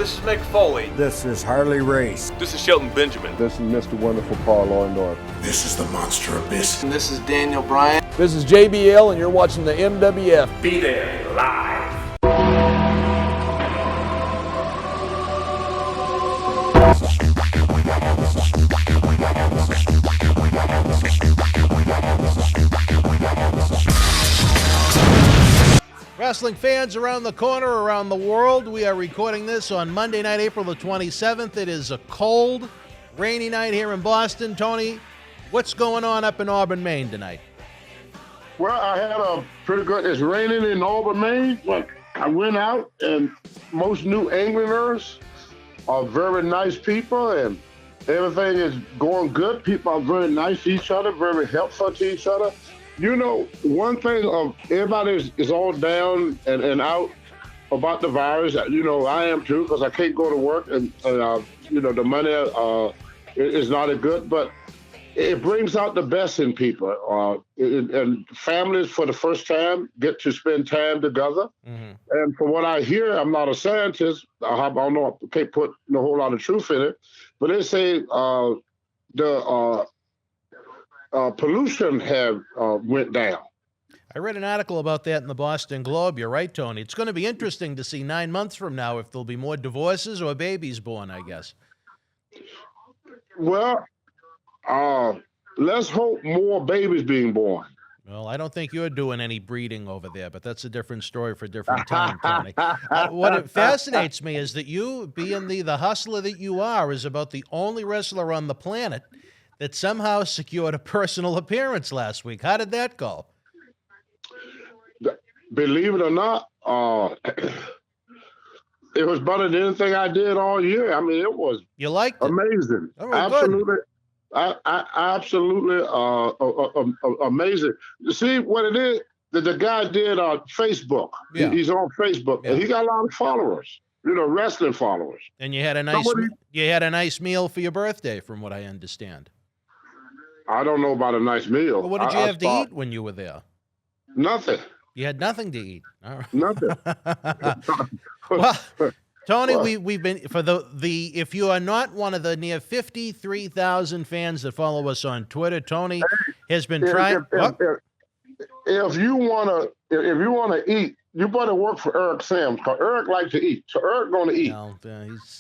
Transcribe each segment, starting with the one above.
This is Mick Foley. This is Harley Race. This is Shelton Benjamin. This is Mr. Wonderful Paul Orndorff. This is the Monster Abyss. And this is Daniel Bryan. This is JBL, and you're watching the MWF. Be there, live. Wrestling fans around the corner, around the world, we are recording this on Monday night, April the 27th. It is a cold, rainy night here in Boston. Tony, what's going on up in Auburn, Maine tonight? Well, I had a pretty good, it's raining in Auburn, Maine, but I went out and most New Englanders are very nice people and everything is going good. People are very nice to each other, very helpful to each other. You know, one thing everybody is all down and out about the virus. You know, I am too, because I can't go to work and you know, the money is not as good, but it brings out the best in people. And families, for the first time, get to spend time together. Mm-hmm. And from what I hear, I'm not a scientist. I don't know, I can't put a whole lot of truth in it, but they say pollution have went down. I read an article about that in the Boston Globe. You're right, Tony. It's going to be interesting to see 9 months from now if there'll be more divorces or babies born, I guess. Well, let's hope more babies being born. Well, I don't think you're doing any breeding over there, but that's a different story for a different time, Tony. What it fascinates me is that you, being the hustler that you are, is about the only wrestler on the planet that somehow secured a personal appearance last week. How did that go? Believe it or not, it was better than anything I did all year. I mean, it was amazing. Oh, absolutely. Good. Absolutely amazing. You see what it is? The guy did Facebook. Yeah. He's on Facebook, and he got a lot of followers. You know, wrestling followers. And you had a nice meal for your birthday, from what I understand. I don't know about a nice meal. Well, what did you have to eat when you were there? Nothing. You had nothing to eat. All right. Nothing. Well, Tony, we've been for the if you are not one of the near 53,000 fans that follow us on Twitter, Tony has been trying. If you wanna eat, you better work for Eric Sims, because Eric likes to eat. So Eric gonna eat. Well,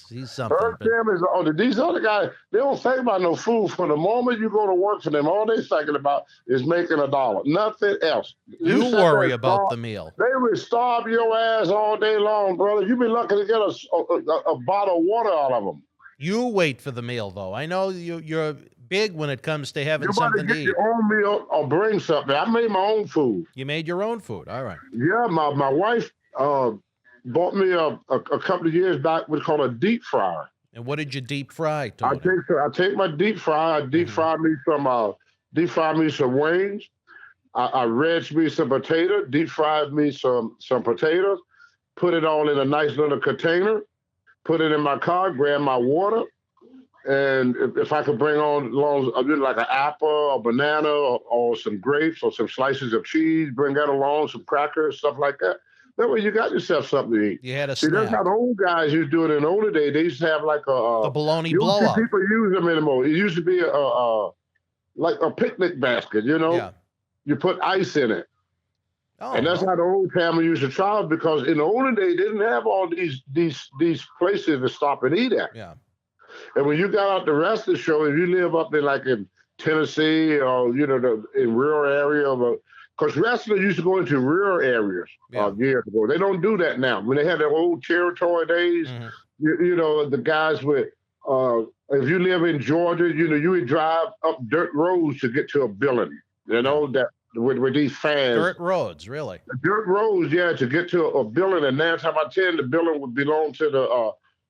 he's something. Eric Sims is these other guys. They don't think about no food. From the moment you go to work for them, all they thinking about is making $1. Nothing else. You worry about the meal. They will starve your ass all day long, brother. You be lucky to get a bottle of water out of them. You wait for the meal, though. I know you're big when it comes to having something to eat. You better get your own meal or bring something. I made my own food. You made your own food. All right. Yeah, my wife bought me a couple of years back what's called a deep fryer. And what did you deep fry, Tony? I take my deep fry. I deep fry me some wings. I redge me some potatoes. Deep fried me some potatoes. Put it all in a nice little container. Put it in my car. Grab my water. And if I could bring along like an apple, a banana, or some grapes, or some slices of cheese, bring that along, some crackers, stuff like that. That way you got yourself something to eat. You had a snack. See, that's how the old guys used to do it in the older days. They used to have like a bologna blow-up. People use them anymore. It used to be like a picnic basket, you know? Yeah. You put ice in it. Oh, and that's how the old family used to travel, because in the older days, they didn't have all these places to stop and eat at. Yeah. And when you got out the rest of the show, if you live up in Tennessee or, you know, in rural area, because wrestlers used to go into rural areas years ago. They don't do that now. When they had their old territory days, you know, the guys with, if you live in Georgia, you know, you would drive up dirt roads to get to a building, you know, that with these fans. Dirt roads, really? Dirt roads, yeah, to get to a building. And 9 times out of 10, the building would belong to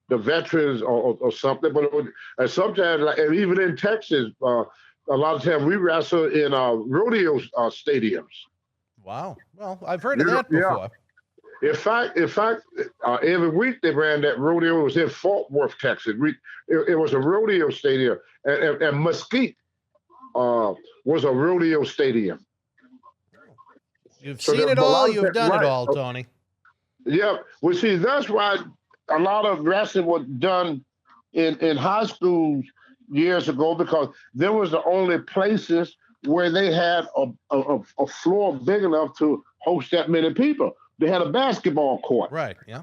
the veterans or something, but and sometimes, like, and even in Texas, a lot of times we wrestle in rodeo stadiums. Wow. Well, I've heard of that before. Yeah. In fact, every week they ran that rodeo. It was in Fort Worth, Texas. It was a rodeo stadium, and Mesquite was a rodeo stadium. You've seen it all. You've done it all, Tony. Yeah. Well, see, that's why a lot of wrestling was done in high schools years ago because there was the only places where they had a floor big enough to host that many people. They had a basketball court. Right, yeah.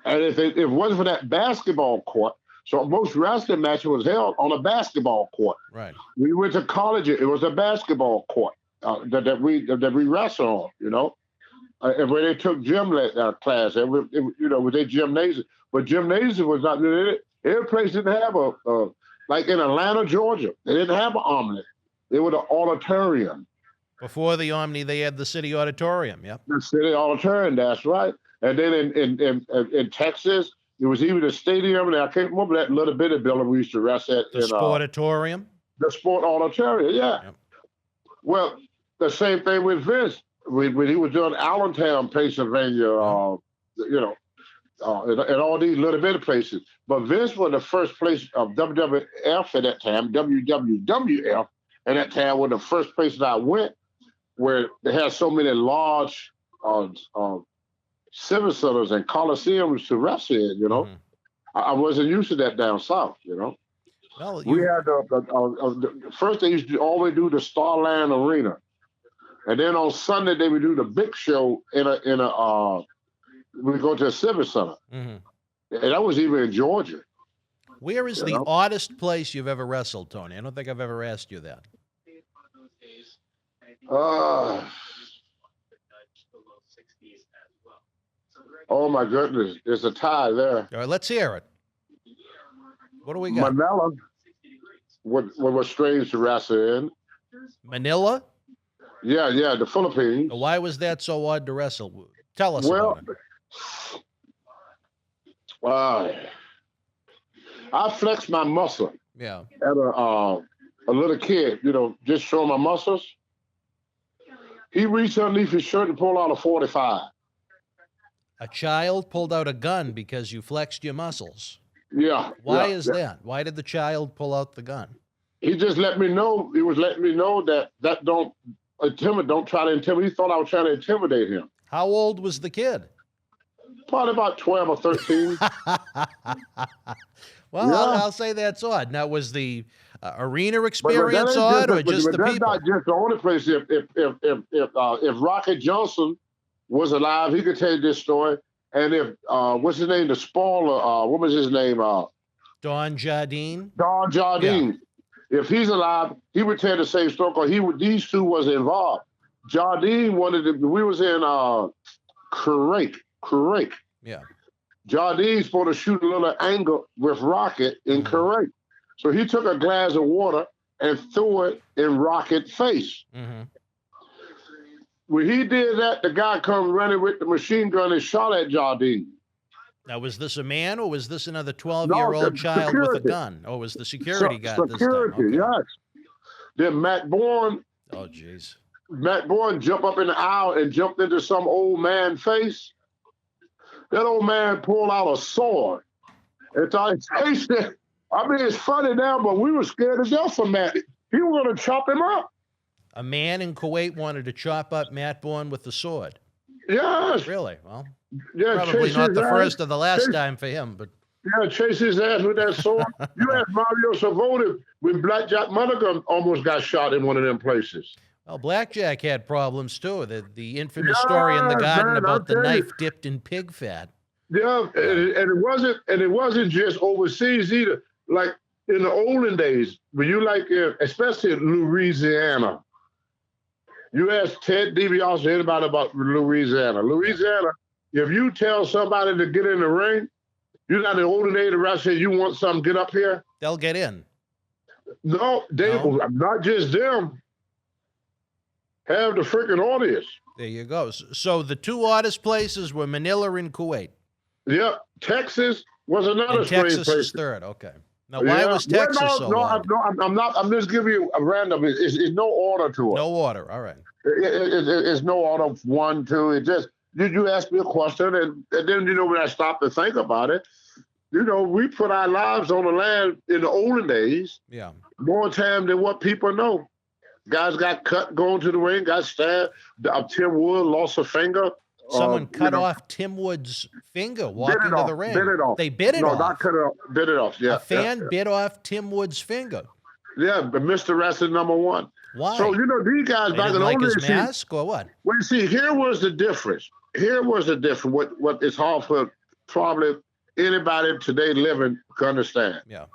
And if it wasn't for that basketball court, so most wrestling matches was held on a basketball court. Right. We went to college, it was a basketball court that we wrestled on, and where they took gym class, with their gymnasium. But gymnasium was not, every place didn't have like in Atlanta, Georgia, they didn't have an Omni. It was an auditorium. Before the Omni, they had the city auditorium, yep. The city auditorium, that's right. And then in Texas, it was even a stadium, and I can't remember that little bitty building we used to wrestle at. The Sportatorium? The Sport Auditorium, yeah. Yep. Well, the same thing with Vince. When he was doing Allentown, Pennsylvania, and all these little bitty places. But Vince was the first place of WWF at that time, WWF at that time was the first place that I went where they had so many large civic centers and coliseums to wrestle in, Mm-hmm. I wasn't used to that down south, Well, we had first they used to always do the Starland Arena, and then on Sunday they would do the big show in a we go to a civic center, mm-hmm. and that was even in Georgia. Where is the oddest place you've ever wrestled, Tony? I don't think I've ever asked you that. Oh my goodness, there's a tie there. All right, let's hear it. What do we got? Manila, what was strange to wrestle in. Manila? Yeah, the Philippines. Why was that so odd to wrestle? Tell us about it. I flexed my muscle. Yeah. At a little kid, just showing my muscles. He reached underneath his shirt and pulled out a 45. A child pulled out a gun because you flexed your muscles. Yeah. Why is that? Why did the child pull out the gun? He just let me know. He was letting me know that don't try to intimidate. He thought I was trying to intimidate him. How old was the kid? Probably about 12 or 13. Well, yeah. I'll say that's odd. Now, was the arena experience odd, or just the people? That's not just the only place. If Rocket Johnson was alive, he could tell you this story. And if what's his name, the spoiler, what was his name? Don Jardine. Don Jardine. Yeah. If he's alive, he would tell the same story because these two was involved. Jardine wanted to. We was in Kuwait. Yeah. Jardine's supposed to shoot a little angle with Rocket in Kuwait. So he took a glass of water and threw it in Rocket's face. Mm-hmm. When he did that, the guy come running with the machine gun and shot at Jardine. Now, was this a man or was this another 12-year-old child with a gun? Or was the security guy this time? Security, yes. Then Matt Bourne. Oh, jeez. Matt Bourne jumped up in the aisle and jumped into some old man's face. That old man pulled out a sword and started chasing it. I mean, it's funny now, but we were scared to death for Matt. He was going to chop him up. A man in Kuwait wanted to chop up Matt Bourne with the sword. Yes. Really? Well, yeah, probably not the first or the last time for him, but. Yeah, chase his ass with that sword. You asked Mario Savoni when Blackjack Mulligan almost got shot in one of them places. Well, Blackjack had problems too. The infamous story in the garden about the knife dipped in pig fat. Yeah, and it wasn't just overseas either. Like in the olden days, when you especially in Louisiana, you ask Ted DiBiase or anybody about Louisiana. Louisiana, if you tell somebody to get in the ring, you're not in the olden days, the rest say you want something, get up here. They'll get in. No, not just them. Have the freaking audience. There you go. So the two oddest places were Manila and Kuwait. Yep. Texas was another strange place. Texas is third. Okay. Now, why was Texas so odd? I'm not. I'm just giving you a random. It's no order to it. No order. All right. It's no order. 1, 2. It just you asked me a question, and then when I stopped to think about it, we put our lives on the line in the olden days. Yeah. More time than what people know. Guys got cut going to the ring, got stabbed. Tim Wood lost a finger Someone cut off Tim Wood's finger walking to the ring. Bit it off. They bit it off. No, not cut it off. Bit it off. Yeah. A fan bit off Tim Wood's finger. Yeah, but Mr. Wrestling #1. Why? So these guys They back in didn't the like old his days. mask or what? Well, you see, here was the difference. What is hard for probably anybody today living to understand. Yeah.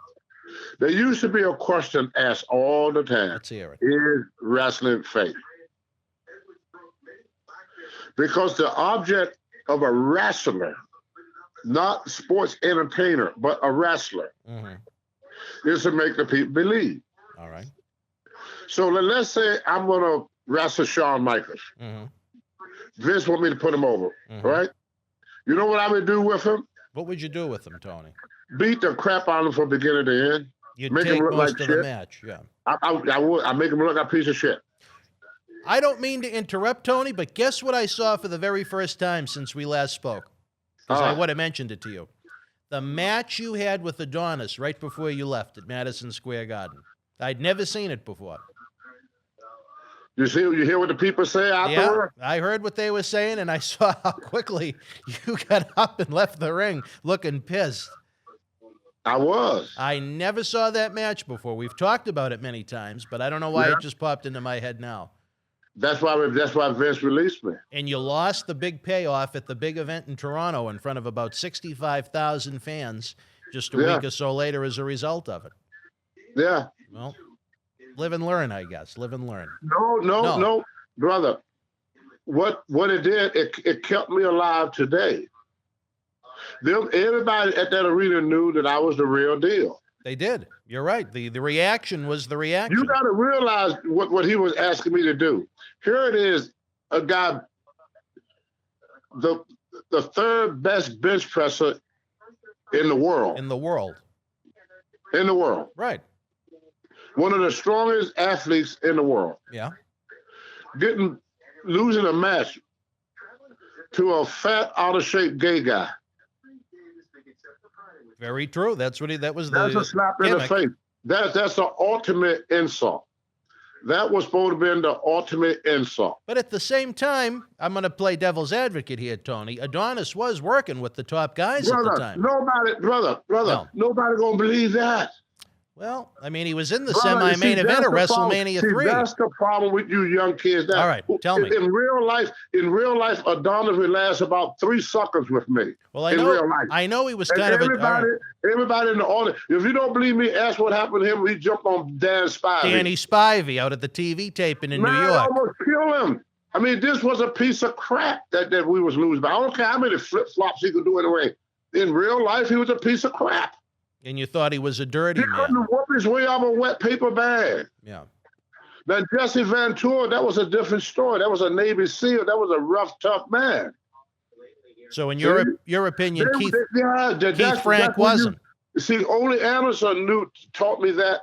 There used to be a question asked all the time. Let's hear it. Is wrestling fake? Because the object of a wrestler, not sports entertainer, but a wrestler, is to make the people believe. All right. So let's say I'm going to wrestle Shawn Michaels. Vince want me to put him over, right? You know what I would do with him? What would you do with him, Tony? Beat the crap out of him from beginning to end. You'd make take him look most like of shit. the match, yeah. I would. I make him look like a piece of shit. I don't mean to interrupt, Tony, but guess what I saw for the very first time since we last spoke? Because I would have mentioned it to you. The match you had with Adonis right before you left at Madison Square Garden. I'd never seen it before. You hear what the people say afterward? Yeah, I heard what they were saying, and I saw how quickly you got up and left the ring looking pissed. I was. I never saw that match before. We've talked about it many times, but I don't know why it just popped into my head now. That's why Vince released me. And you lost the big payoff at the big event in Toronto in front of about 65,000 fans just a week or so later as a result of it. Yeah. Well, live and learn, I guess. Live and learn. No, brother. What it did, it kept me alive today. Everybody at that arena knew that I was the real deal. They did. You're right. The reaction was the reaction. You got to realize what he was asking me to do. Here it is, a guy, the third best bench presser in the world. In the world. In the world. Right. One of the strongest athletes in the world. Yeah. Losing a match to a fat, out of shape gay guy. Very true. That's a slap in the face. That's the ultimate insult. That was supposed to be the ultimate insult. But at the same time, I'm going to play devil's advocate here, Tony. Adonis was working with the top guys at the time. Nobody gonna believe that. Well, I mean, he was in the semi-main event of WrestleMania 3. That's the problem with you young kids. All right, tell me. In real life, Adonis would last about 3 suckers with me. Well, real life. I know he was And kind everybody in the audience, if you don't believe me, ask what happened to him. He jumped on Dan Spivey. Danny Spivey out at the TV taping in New York. I almost killed him. I mean, this was a piece of crap that we was losing. But I don't care how many flip-flops he could do in the ring. In real life, he was a piece of crap. And you thought he was a dirty man. He couldn't whoop his way out of a wet paper bag. Yeah. Now, Jesse Van Tour, that was a different story. That was a Navy SEAL. That was a rough, tough man. So in your opinion, Keith Frank wasn't. See, only Anderson taught me that.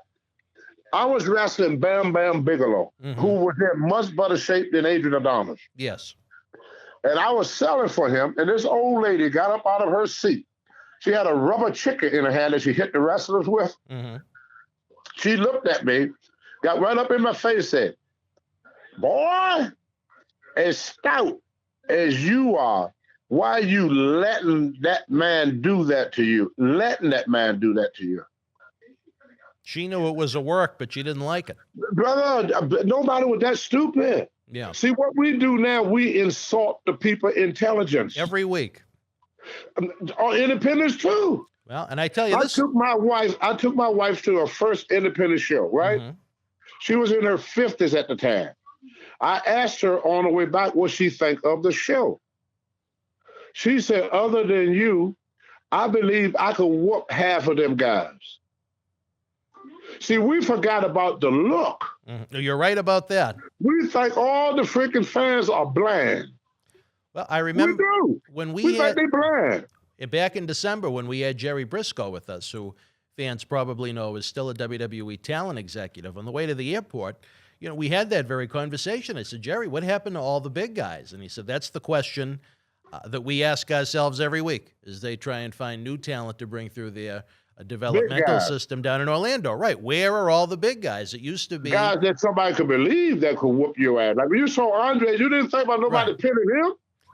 I was wrestling Bam Bam Bigelow, who was in much better shape than Adrian Adonis. Yes. And I was selling for him, and this old lady got up out of her seat. She had a rubber chicken in her hand that she hit the wrestlers with. She looked at me, got right up in my face, said, "Boy, as stout as you are, why are you letting that man do that to you? Letting that man do that to you?" She knew it was a work, but she didn't like it. Brother, nobody was that stupid. Yeah. See, what we do now, we insult the people's intelligence. Every week. Independence too. Well, and I tell you this. I took my wife to her first independent show, right? She was in her 50s at the time. I asked her on the way back what she think of the show. She said, "Other than you, I believe I could whoop half of them guys." See, we forgot about the look. You're right about that. We think all the freaking fans are bland. Well, I remember when we think they blind. Back in December when we had Jerry Briscoe with us, who fans probably know is still a WWE talent executive. On the way to the airport, we had that very conversation. I said, "Jerry, what happened to all the big guys?" And he said, "That's the question that we ask ourselves every week as they try and find new talent to bring through their developmental system down in Orlando." Right. Where are all the big guys? It used to be guys that somebody could believe that could whoop your ass. Like when you saw Andre, you didn't think about nobody pinning him.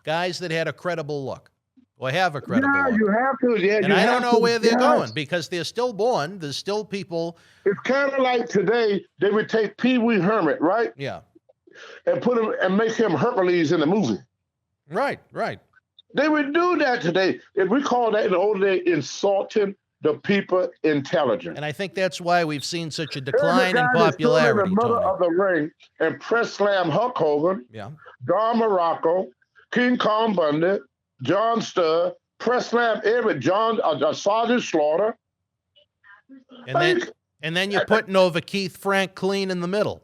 guys that had a credible look or have a credible Yeah, look. you have to. Yeah, And you I have don't know to. where they're Yes. going because they're still born. There's still people. It's kind of like today they would take Pee Wee Hermit, right, Yeah. and put him and make him Hercules in the movie. Right. They would do that today. And we call that in the old days insulting the people intelligence. And I think that's why we've seen such a decline in Every guy that stood popularity, in the middle Tony. of the ring and press slam Hulk Hogan, Yeah. Don Morocco, King Kong Bundy, John Studd, press slam every Sergeant Slaughter. And then you're putting over Keith Frank clean in the middle.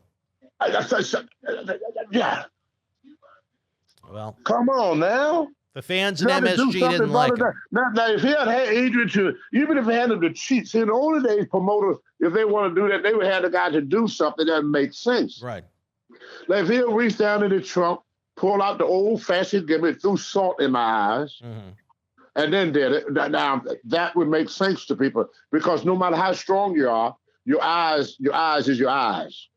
Yeah, Well, come on now. the fans in Try to do MSG something didn't like about it. it. Now, if he had Adrian to, even if he had him to cheat, see, in the older days, promoters, if they want to do that, they would have the guy to do something that makes sense. Right. Like if he'll reach down in the trunk, pull out the old-fashioned gimmick, threw salt in my eyes, and then did it. Now, that would make sense to people because no matter how strong you are, your eyes is your eyes.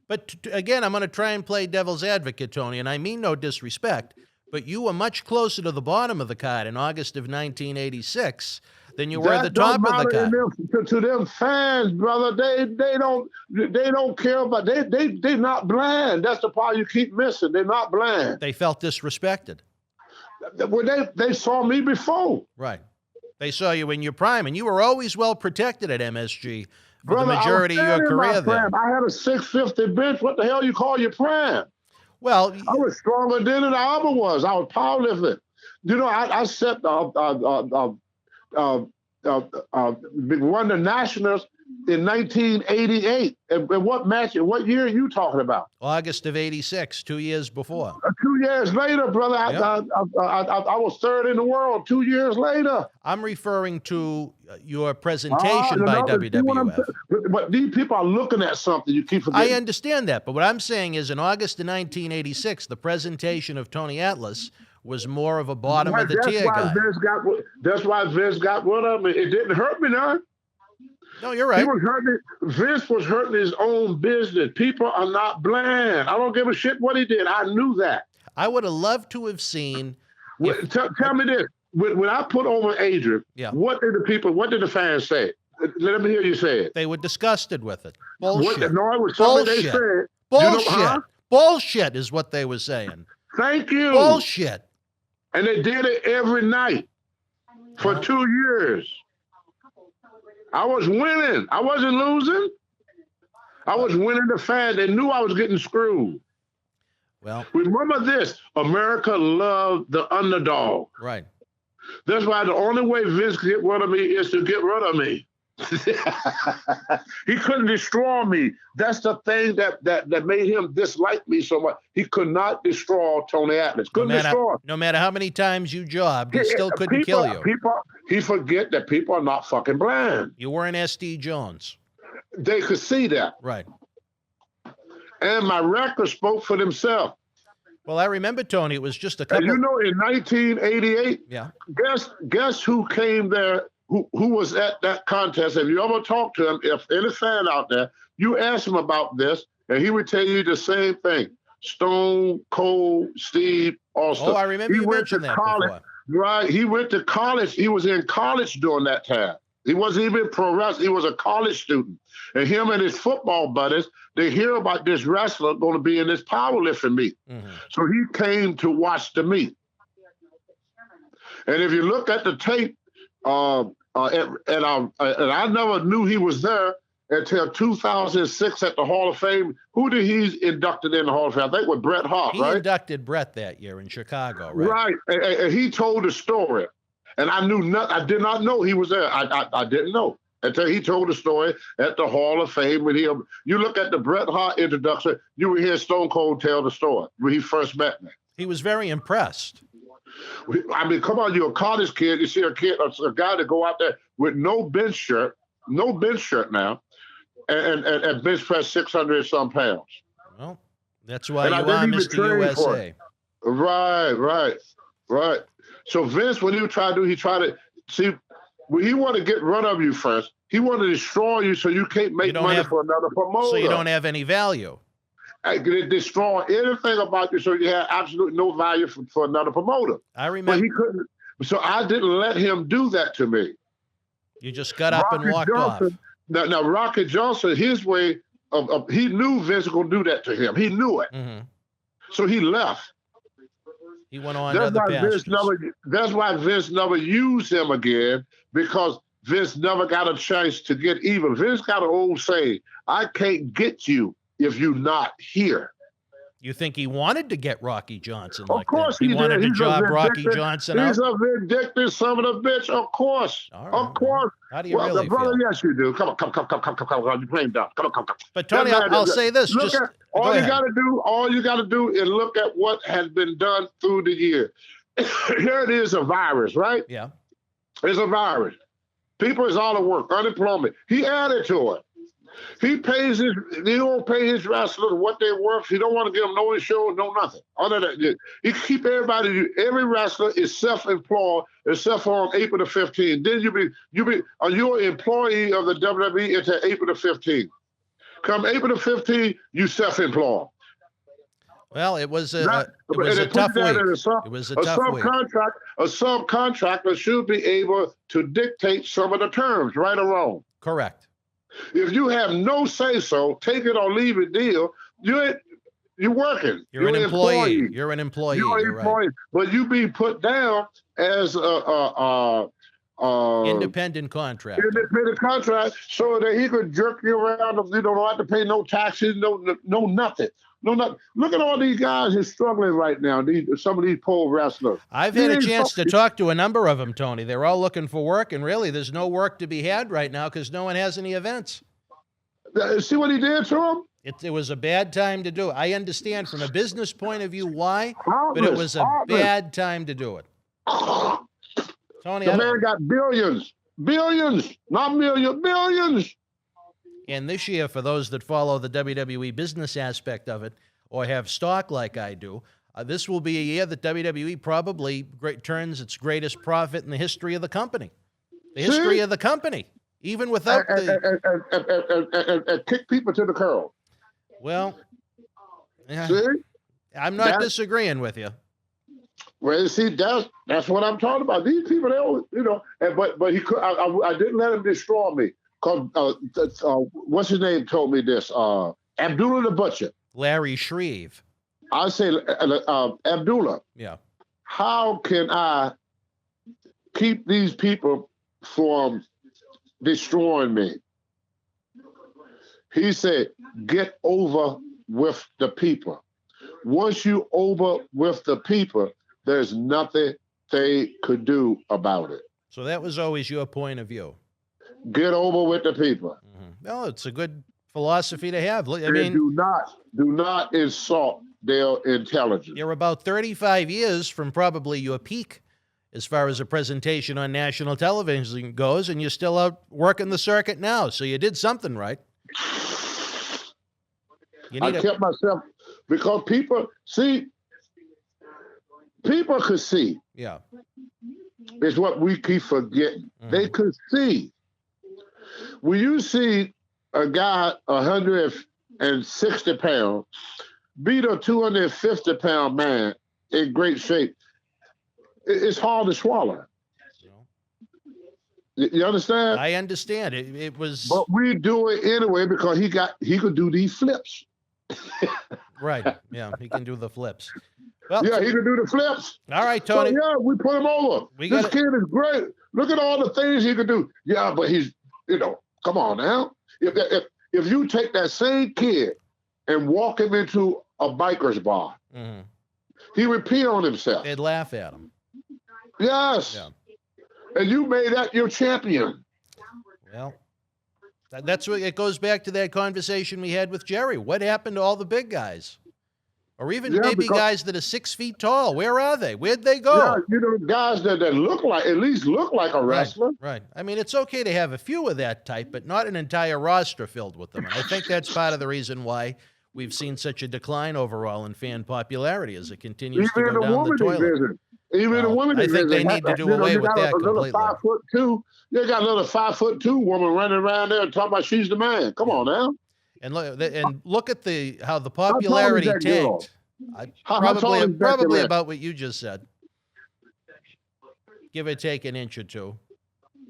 But again, I'm going to try and play devil's advocate, Tony, and I mean no disrespect, but you were much closer to the bottom of the card in August of 1986 than you were at the top of the card. To them fans, brother, they don't care about they're not blind. That's the part you keep missing. They're not blind. They felt disrespected. Well, they saw me before. Right. They saw you in your prime, and you were always well protected at MSG for Brother, the majority of your career there. I had a 650 bench. What the hell you call your prime? Well, I was stronger then than I ever was. I was powerlifting. You know, I set won the Nationals in 1988. And what match? What year are you talking about? August of 86, 2 years before. 2 years later, brother. Yep. I was third in the world 2 years later. I'm referring to your presentation by WWF. But these people are looking at something. You keep forgetting. I understand that, but what I'm saying is in August of 1986, the presentation of Tony Atlas was more of a bottom of the tier guy. That's why Vince got rid of me. It didn't hurt me none. No, you're right. Vince was hurting his own business. People are not bland. I don't give a shit what he did. I knew that. I would have loved to have seen. Tell me this. When I put over Adrian, what did the fans say? Let me hear you say it. They were disgusted with it. Bullshit. No, it was something they said. Bullshit. Bullshit is what they were saying. Thank you. Bullshit. And they did it every night for 2 years. I was winning. I wasn't losing. I was winning the fans. They knew I was getting screwed. Well, remember this. America loved the underdog. Right. That's why the only way Vince could get rid of me is to get rid of me. He couldn't destroy me. That's the thing that made him dislike me so much. He could not destroy Tony Atlas. No matter how many times you jobbed, he still couldn't kill you. He forget that people are not fucking blind. You weren't S.D. Jones. They could see that. Right. And my record spoke for themselves. Well, I remember, Tony, it was just a couple. And you know, in 1988, guess who came there, who was at that contest? If you ever talk to him, if any fan out there, you ask him about this, and he would tell you the same thing. Stone Cold Steve Austin. Oh, I remember you mentioned that before. Right. He went to college. He was in college during that time. He wasn't even pro wrestler. He was a college student. And him and his football buddies, they hear about this wrestler going to be in this powerlifting meet. So he came to watch the meet. And if you look at the tape, and I never knew he was there until 2006 at the Hall of Fame. Who did he inducted in the Hall of Fame? I think with Bret Hart, right? He inducted Bret that year in Chicago, right? Right. And he told the story. And I knew nothing. I did not know he was there. I didn't know until he told the story at the Hall of Fame. When you look at the Bret Hart introduction, you will hear Stone Cold tell the story when he first met me. He was very impressed. I mean, come on, you're a college kid. You see a guy that go out there with no bench shirt now, and bench press 600 and some pounds. Well, that's why you are Mr. USA. Right. So Vince, when he tried to see, when he wanted to get rid of you first, he wanted to destroy you so you can't make money for another promoter. So you don't have any value. destroy anything about you, so you had absolutely no value for another promoter. I But remember. he couldn't. So I didn't let him do that to me. You just got up and walked off. Now Rocky Johnson, his way of he knew Vince was going to do that to him. He knew it. Mm-hmm. So he left. He went on to other pastures. That's why Vince never used him again, because Vince never got a chance to get even. Vince got an old saying, I can't get you if you're not here. You think he wanted to get Rocky Johnson Of course that? He wanted did. to job Rocky Johnson out? He's a vindictive son of a bitch, of course. Right, of course. How do you really brother, feel? yes, you do. Come on. You're playing dumb. Come on. But Tony, I'll say this. All you got to do is look at what has been done through the year. Here it is, a virus, right? Yeah. It's a virus. People is out of work, unemployment. He added to it. He don't pay his wrestlers what they're worth. He don't want to give them no insurance, no nothing. Other than that, he keep every wrestler is self-employed except for on April the 15th. Then you're an employee of the WWE until April the 15th. Come April the 15th, you self-employed. Well, it was a tough week. It was a tough week. A subcontractor should be able to dictate some of the terms, right or wrong. Correct. If you have no say-so, take it or leave it deal, you're working. You're an employee. You're an employee. You're an employee. Right. But you be put down as independent contract. Independent contract, so that he could jerk you around. You don't have to pay no taxes, no nothing. No, nothing. Look at all these guys who's struggling right now. Some of these poor wrestlers. I've had a chance to talk to a number of them, Tony. They're all looking for work, and really, there's no work to be had right now because no one has any events. See what he did to them? It was a bad time to do it. I understand from a business point of view why, but it was a bad time to do it. Tony, the man got billions, not millions, billions. And this year, for those that follow the WWE business aspect of it or have stock like I do, this will be a year that WWE probably turns its greatest profit in the history of the company. The history of the company, even without and kick people to the curl. Well, I'm not disagreeing with you. Well, see, that's what I'm talking about. These people, they don't, but he could. I didn't let him destroy me. Cause what's his name told me this? Abdullah the Butcher. Larry Shreve. I say Abdullah. Yeah. How can I keep these people from destroying me? He said, get over with the people. Once you over with the people, there's nothing they could do about it. So that was always your point of view. Get over with the people. Mm-hmm. Well, it's a good philosophy to have. I mean, do not insult their intelligence. You're about 35 years from probably your peak as far as a presentation on national television goes, and you're still out working the circuit now. So you did something right. I kept myself, because people could see. Yeah. It's what we keep forgetting. Mm-hmm. They could see. When you see a guy 160 pounds beat a 250-pound man in great shape, it's hard to swallow. You understand? I understand. It was. But we do it anyway because he could do these flips. Right. Yeah, he can do the flips. Well, yeah, he can do the flips. All right, Tony. So, yeah, we put him over. This kid is great. Look at all the things he can do. Yeah, but he's, come on now. If you take that same kid and walk him into a biker's bar, mm-hmm. he would pee on himself. They'd laugh at him. Yes. Yeah. And you made that your champion. Well, that's what it goes back to that conversation we had with Jerry. What happened to all the big guys? Or even maybe guys that are 6 feet tall. Where are they? Where'd they go? Yeah, guys that at least look like a wrestler. Right. I mean, it's okay to have a few of that type, but not an entire roster filled with them. And I think that's part of the reason why we've seen such a decline overall in fan popularity as it continues to go down the toilet. Even the women. I think they need to do away with that completely. 5'2". You got a little 5'2" woman running around there and talking about she's the man. Come on now. And look at how the tall is popularity that girl? tanked. How tall Probably is that probably girl? about what you just said. Give or take an inch or two.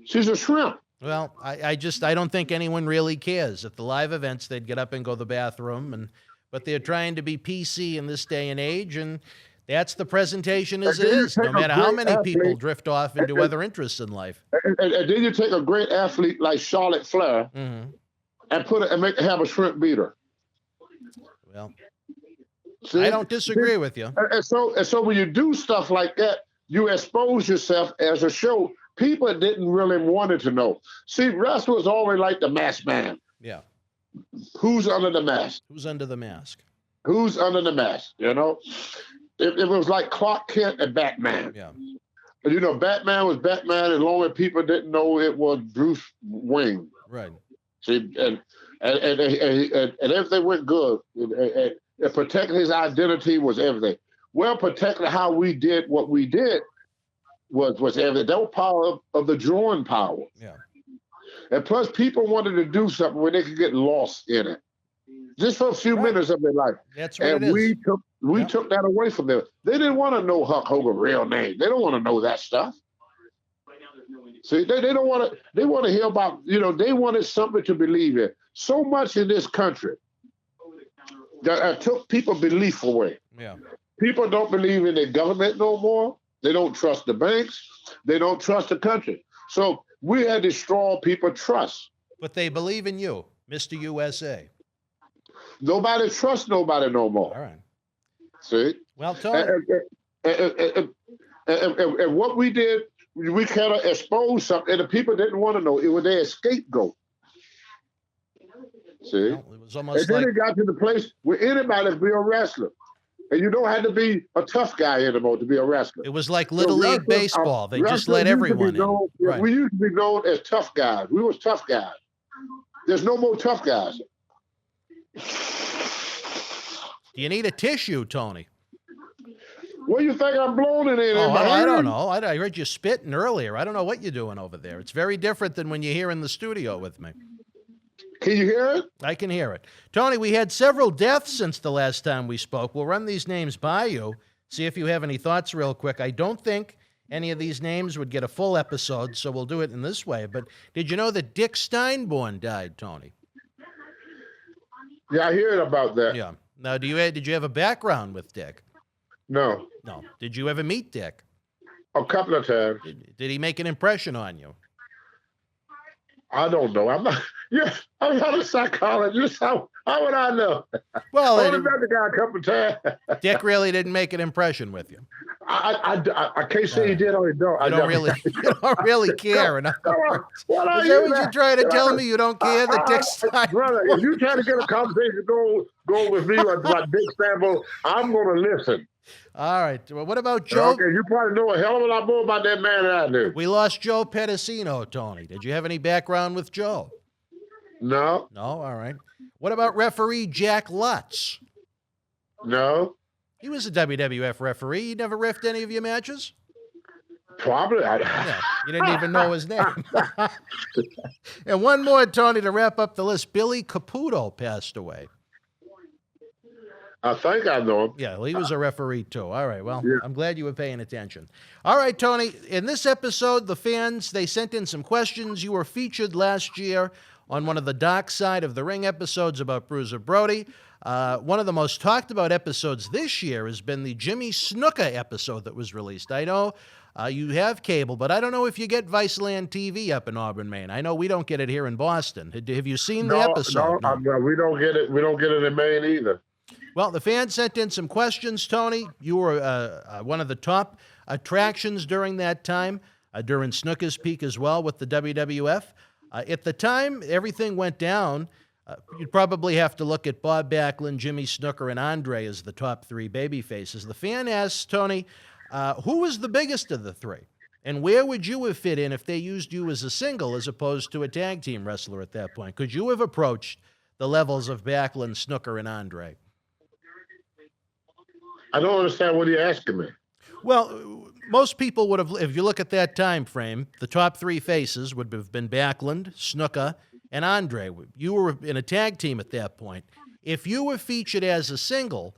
She's a shrimp. Well, I don't think anyone really cares. At the live events, they'd get up and go to the bathroom, but they're trying to be PC in this day and age, and that's the presentation as it is, no matter how many people drift off into other interests in life. And then you take a great athlete like Charlotte Flair and have a shrimp beater. Well, See? I don't disagree with you. And so when you do stuff like that, you expose yourself as a show. People didn't really want it to know. See, wrestlers always like the masked man. Yeah. Who's under the mask? Who's under the mask? Who's under the mask? You know, it was like Clark Kent and Batman. Yeah. And, you know, Batman was Batman as long as people didn't know it was Bruce Wayne. Right. See, and everything went good. And protecting his identity was everything. Well, protecting how we did what we did was everything. That was power of the drawing power. Yeah. And plus, people wanted to do something where they could get lost in it, just for a few minutes of their life. That's what and it is. we took that away from them. They didn't want to know Hulk Hogan's real name. They don't want to know that stuff. See, they don't want to. They want to hear about. You know, they wanted something to believe in. So much in this country that took people belief away. Yeah. People don't believe in their government no more. They don't trust the banks. They don't trust the country. So we had to destroy people's trust. But they believe in you, Mr. USA. Nobody trusts nobody no more. All right. See? Well, Tony. And what we did, we kind of exposed something, and the people didn't want to know. It was their scapegoat. See? Well, it was almost and then like it got to the place where anybody could be a wrestler. And you don't have to be a tough guy anymore to be a wrestler. it was like Little League baseball. They just let everyone in. Right. We used to be known as tough guys. We was tough guys. There's no more tough guys. Do you need a tissue, Tony? What do you think I'm blowing it in? Oh, I don't know. I heard you spitting earlier. I don't know what you're doing over there. It's very different than when you're here in the studio with me. Can you hear it? I can hear it. Tony, we had several deaths since the last time we spoke. We'll run these names by you, see if you have any thoughts real quick. I don't think any of these names would get a full episode, so we'll do it in this way. But did you know that Dick Steinborn died, Tony? Yeah, I heard about that. Yeah. Now, did you have a background with Dick? No, No. Did you ever meet Dick? a couple of times. Did he make an impression on you? I don't know. I'm not. Yeah, I'm not a psychologist. How would I know? Well, I only met the guy a couple of times. Dick really didn't make an impression with you. I can't say he did or he don't. You don't really care. In other words. What are Is that you, what man? you're trying to tell me? You don't care that Dick Steinborn? Brother, if you trying to get a conversation go with me about Dick Steinborn, I'm going to listen. All right. Well, what about Joe? Okay, you probably know a hell of a lot more about that man than I do. We lost Joe Pedicino, Tony. Did you have any background with Joe? No, No? All right. What about referee Jack Lutz? no, He was a WWF referee. He never reffed any of your matches? probably. Yeah. You didn't even know his name. And one more, Tony, to wrap up the list. Billy Caputo passed away. I think I know him. Yeah, well, he was a referee too. All right, well, Yeah. I'm glad you were paying attention. All right, Tony, in this episode, the fans, they sent in some questions. You were featured last year on one of the Darkside of the Ring episodes about Bruiser Brody. One of the most talked about episodes this year has been the Jimmy Snuka episode that was released. I know you have cable, but I don't know if you get Viceland TV up in Auburn, Maine. I know we don't get it here in Boston. Have you seen the episode? No, we don't get it. We don't get it in Maine either. Well, the fans sent in some questions, Tony. You were one of the top attractions during that time, during Snuka's peak as well with the WWF. At the time everything went down, you'd probably have to look at Bob Backlund, Jimmy Snuka, and Andre as the top three baby faces. The fan asked, Tony, who was the biggest of the three? And where would you have fit in if they used you as a single as opposed to a tag team wrestler at that point? Could you have approached the levels of Backlund, Snuka, and Andre? I don't understand what you're asking me. Well, most people would have, if you look at that time frame, the top three faces would have been Backlund, Snuka, and Andre, you were in a tag team at that point. If you were featured as a single,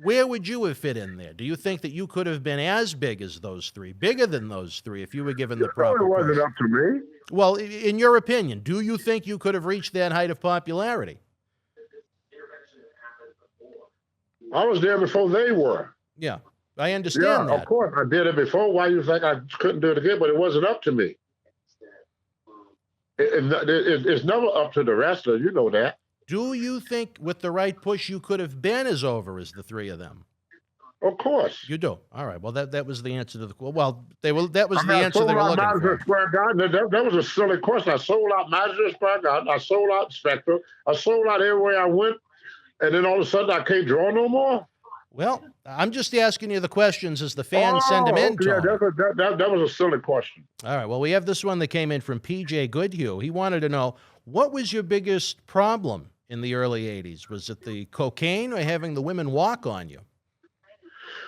where would you have fit in there? Do you think that you could have been as big as those three, bigger than those three, if you were given the proper It wasn't push? up to me. Well, in your opinion, do you think you could have reached that height of popularity? I was there before they were. Yeah, I understand that. Of course, I did it before. Why you think I couldn't do it again? But it wasn't up to me. It's never up to the wrestler. You know that. Do you think with the right push you could have been as over as the three of them? Of course. You do. All right. Well, that was the answer to the well. That was the answer they were looking for. That was a silly question. I sold out Madison Square Garden. I sold out Spectre. I sold out everywhere I went, and then all of a sudden I can't draw no more. Well, I'm just asking you the questions as the fans send them in. Yeah, that was a silly question. All right. Well, we have this one that came in from PJ Goodhue. He wanted to know, what was your biggest problem in the early 80s? Was it the cocaine or having the women walk on you?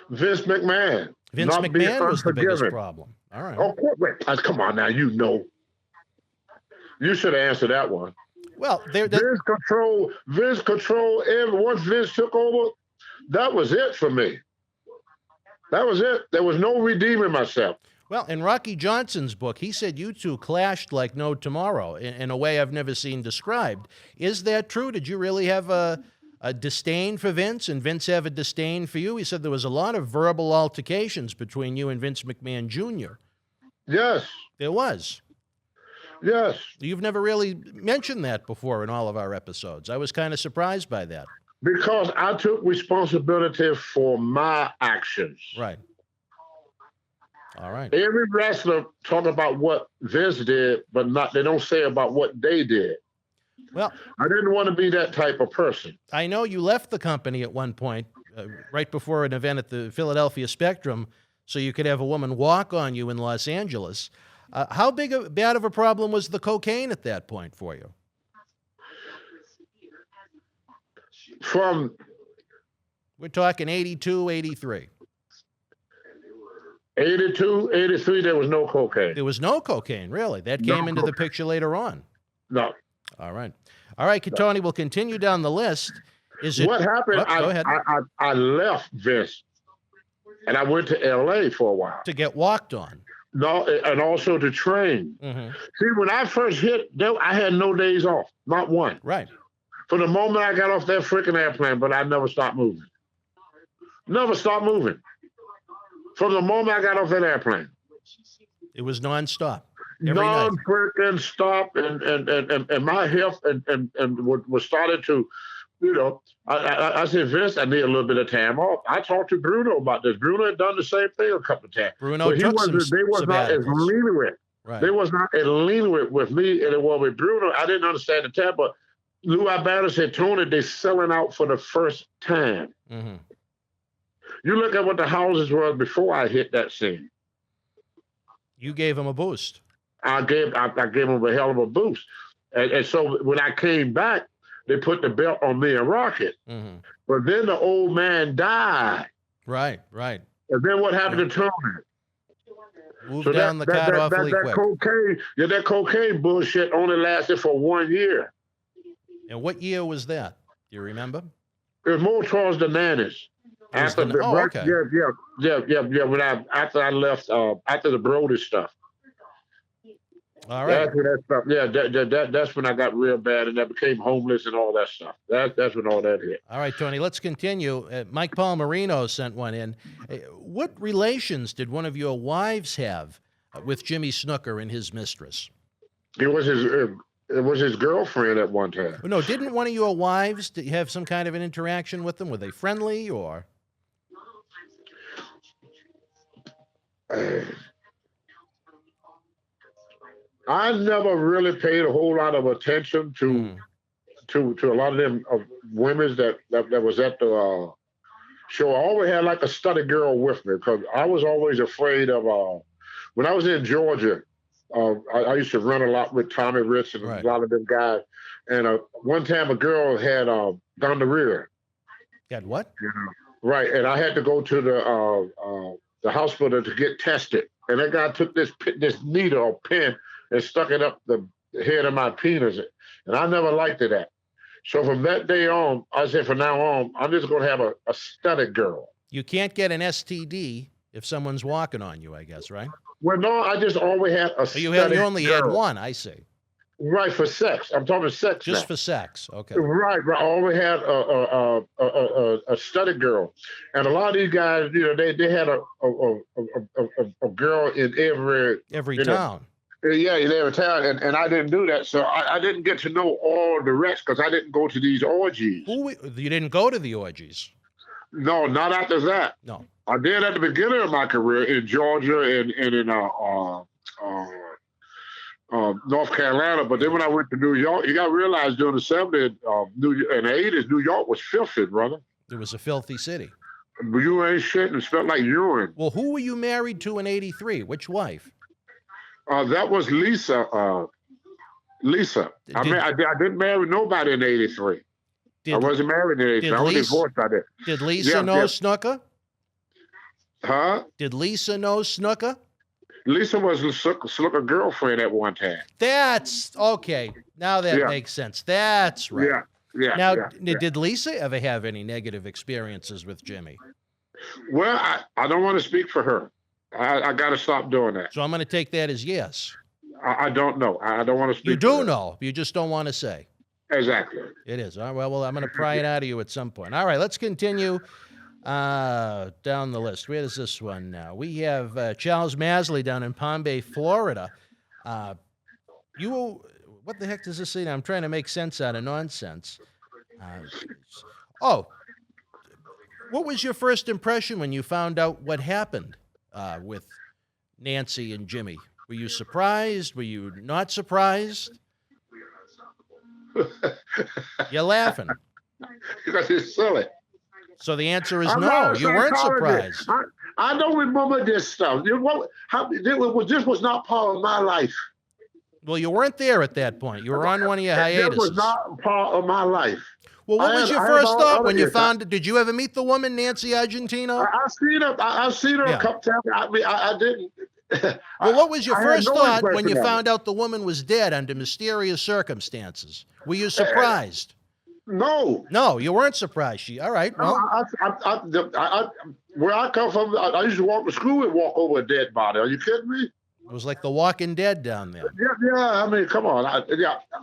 Vince McMahon. Vince McMahon was the biggest problem. All right. Oh, wait, come on now. You know. You should have answered that one. Well, Vince control. Once Vince took over, that was it for me. That was it. There was no redeeming myself. Well, in Rocky Johnson's book, he said you two clashed like no tomorrow in a way I've never seen described. Is that true? Did you really have a disdain for Vince and Vince have a disdain for you? He said there was a lot of verbal altercations between you and Vince McMahon Jr. Yes. There was. Yes. You've never really mentioned that before in all of our episodes. I was kind of surprised by that. Because I took responsibility for my actions. Right. All right. Every wrestler talk about what Vince did, but they don't say about what they did. Well, I didn't want to be that type of person. I know you left the company at one point, right before an event at the Philadelphia Spectrum, so you could have a woman walk on you in Los Angeles. How bad of a problem was the cocaine at that point for you? We're talking 82, 83. 82, 83, there was no cocaine. There was no cocaine, really. That came into the picture later on. No. All right. All right, Tony, we'll continue down the list. What happened, go ahead. I left Vince, and I went to L.A. for a while. To get walked on. No, and also to train. Mm-hmm. See, when I first hit, I had no days off, not one. Right. From the moment I got off that freaking airplane, but I never stopped moving. Never stopped moving. From the moment I got off that airplane. It was nonstop. Non-freaking stop, and my health and was started to, I said, Vince, I need a little bit of time off. I talked to Bruno about this. Bruno had done the same thing a couple of times. Bruno took some They was not as lenient. Right. They was not as lenient with me and it was with Bruno. I didn't understand the time, but Lou Albano said, Tony, they're selling out for the first time. Mm-hmm. You look at what the houses were before I hit that scene. You gave him a boost. I gave him a hell of a boost. And so when I came back, they put the belt on me and Rocket. Mm-hmm. But then the old man died. Right. And then what happened to Tony? Moved down the cart awfully quick. That cocaine bullshit only lasted for 1 year. And what year was that? Do you remember? It was more towards the nannies. Okay. Yeah. After I left, after the Brody stuff. All right. After that stuff, that's when I got real bad and I became homeless and all that stuff. That's when all that hit. All right, Tony, let's continue. Mike Palmerino sent one in. What relations did one of your wives have with Jimmy Snuka and his mistress? It was his girlfriend at one time. No, didn't one of your wives have some kind of an interaction with them? Were they friendly or? I never really paid a whole lot of attention to a lot of them women that was at the show. I always had like a study girl with me because I was always afraid of when I was in Georgia. I used to run a lot with Tommy Rich and a lot of them guys. And one time a girl had gonorrhea. Had what? Right, and I had to go to the hospital to get tested. And that guy took this needle or pin and stuck it up the head of my penis. And I never liked it that. So from that day on, I said from now on, I'm just going to have a studded girl. You can't get an STD if someone's walking on you, I guess, right? Well, no, I just always had a So you only girl. had one, I see. Right, for sex. I'm talking sex Just now. for sex, okay. Right. I always had a studded girl. And a lot of these guys, they had a girl in Every town. Yeah, in every town, and I didn't do that, so I didn't get to know all the rest because I didn't go to these orgies. You didn't go to the orgies? No, not after that. No. I did at the beginning of my career in Georgia and in North Carolina, but then when I went to New York, you got to realize during the 70s and the 80s, New York was filthy, brother. It was a filthy city. You ain't shit and smelled like urine. Well, who were you married to in '83? Which wife? That was Lisa. Lisa. I didn't marry nobody in '83. I wasn't married in '83. I was divorced by that. Did Lisa know Snuka? Huh? Did Lisa know Snuka? Lisa was Snuka girlfriend at one time. That's okay. Now that makes sense. That's right. Yeah. Now, did Lisa ever have any negative experiences with Jimmy? Well, I don't want to speak for her. I got to stop doing that. So I'm going to take that as yes. I don't know. I don't want to speak. You do know. You just don't want to say. Exactly. It is. All right, well, I'm going to pry it out of you at some point. All right, let's continue down the list. Where is this one now? We have Charles Masley down in Palm Bay, Florida. What the heck does this say now? I'm trying to make sense out of nonsense. What was your first impression when you found out what happened with Nancy and Jimmy? Were you surprised? Were you not surprised? You're laughing. Because it's silly. So the answer is no. You weren't surprised. I don't remember this stuff. This was not part of my life. Well, you weren't there at that point. You were on one of your hiatuses. It was not part of my life. Well, what was your first thought when you found it? Did you ever meet the woman, Nancy Argentino? I've seen her a couple times. I didn't. Well, what was your first thought when you found out the woman was dead under mysterious circumstances? Were you surprised? No. No, you weren't surprised. All right. Well, where I come from, I used to walk to school and walk over a dead body. Are you kidding me? It was like The Walking Dead down there. Yeah. I mean, come on.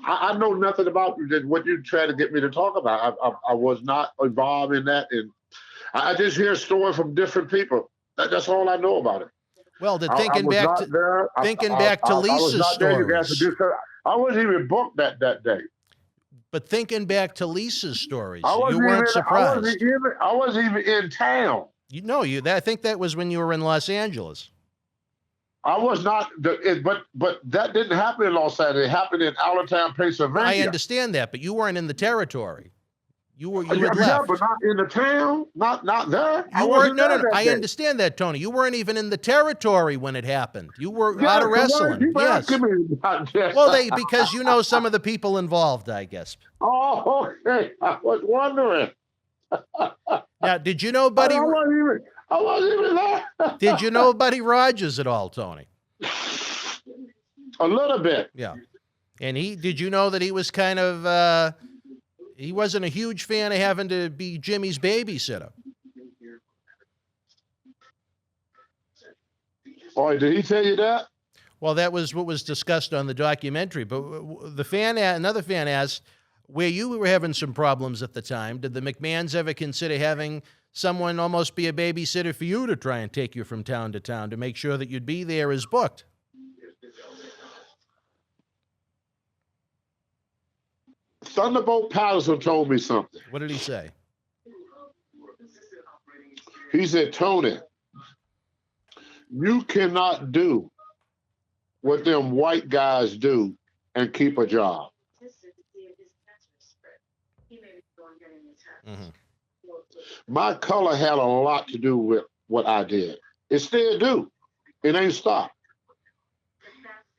I know nothing about what you try to get me to talk about. I was not involved in that, and I just hear stories from different people. That's all I know about it. Well, thinking back to Lisa's stories. I wasn't even booked that day. But thinking back to Lisa's stories, you weren't surprised. I wasn't even in town. I think that was when you were in Los Angeles. I was not, but that didn't happen in Los Angeles. It happened in Allentown, Pennsylvania. I understand that, but you weren't in the territory. You had left. But not in the town, not there. I understand that, Tony. You weren't even in the territory when it happened. You were out of wrestling. Yes. Well, because you know some of the people involved, I guess. Oh, okay. I was wondering. Now, did you know Buddy? I wasn't even there. Did you know Buddy Rogers at all, Tony? A little bit. Yeah. And did you know that he was kind of, he wasn't a huge fan of having to be Jimmy's babysitter? Oh, did he tell you that? Well, that was what was discussed on the documentary. But another fan asked, where you were having some problems at the time, did the McMahons ever consider having someone almost be a babysitter for you to try and take you from town to town to make sure that you'd be there as booked? Thunderbolt Patterson told me something. What did he say? He said, Tony, you cannot do what them white guys do and keep a job. Mm-hmm. My color had a lot to do with what I did. It still do. It ain't stopped.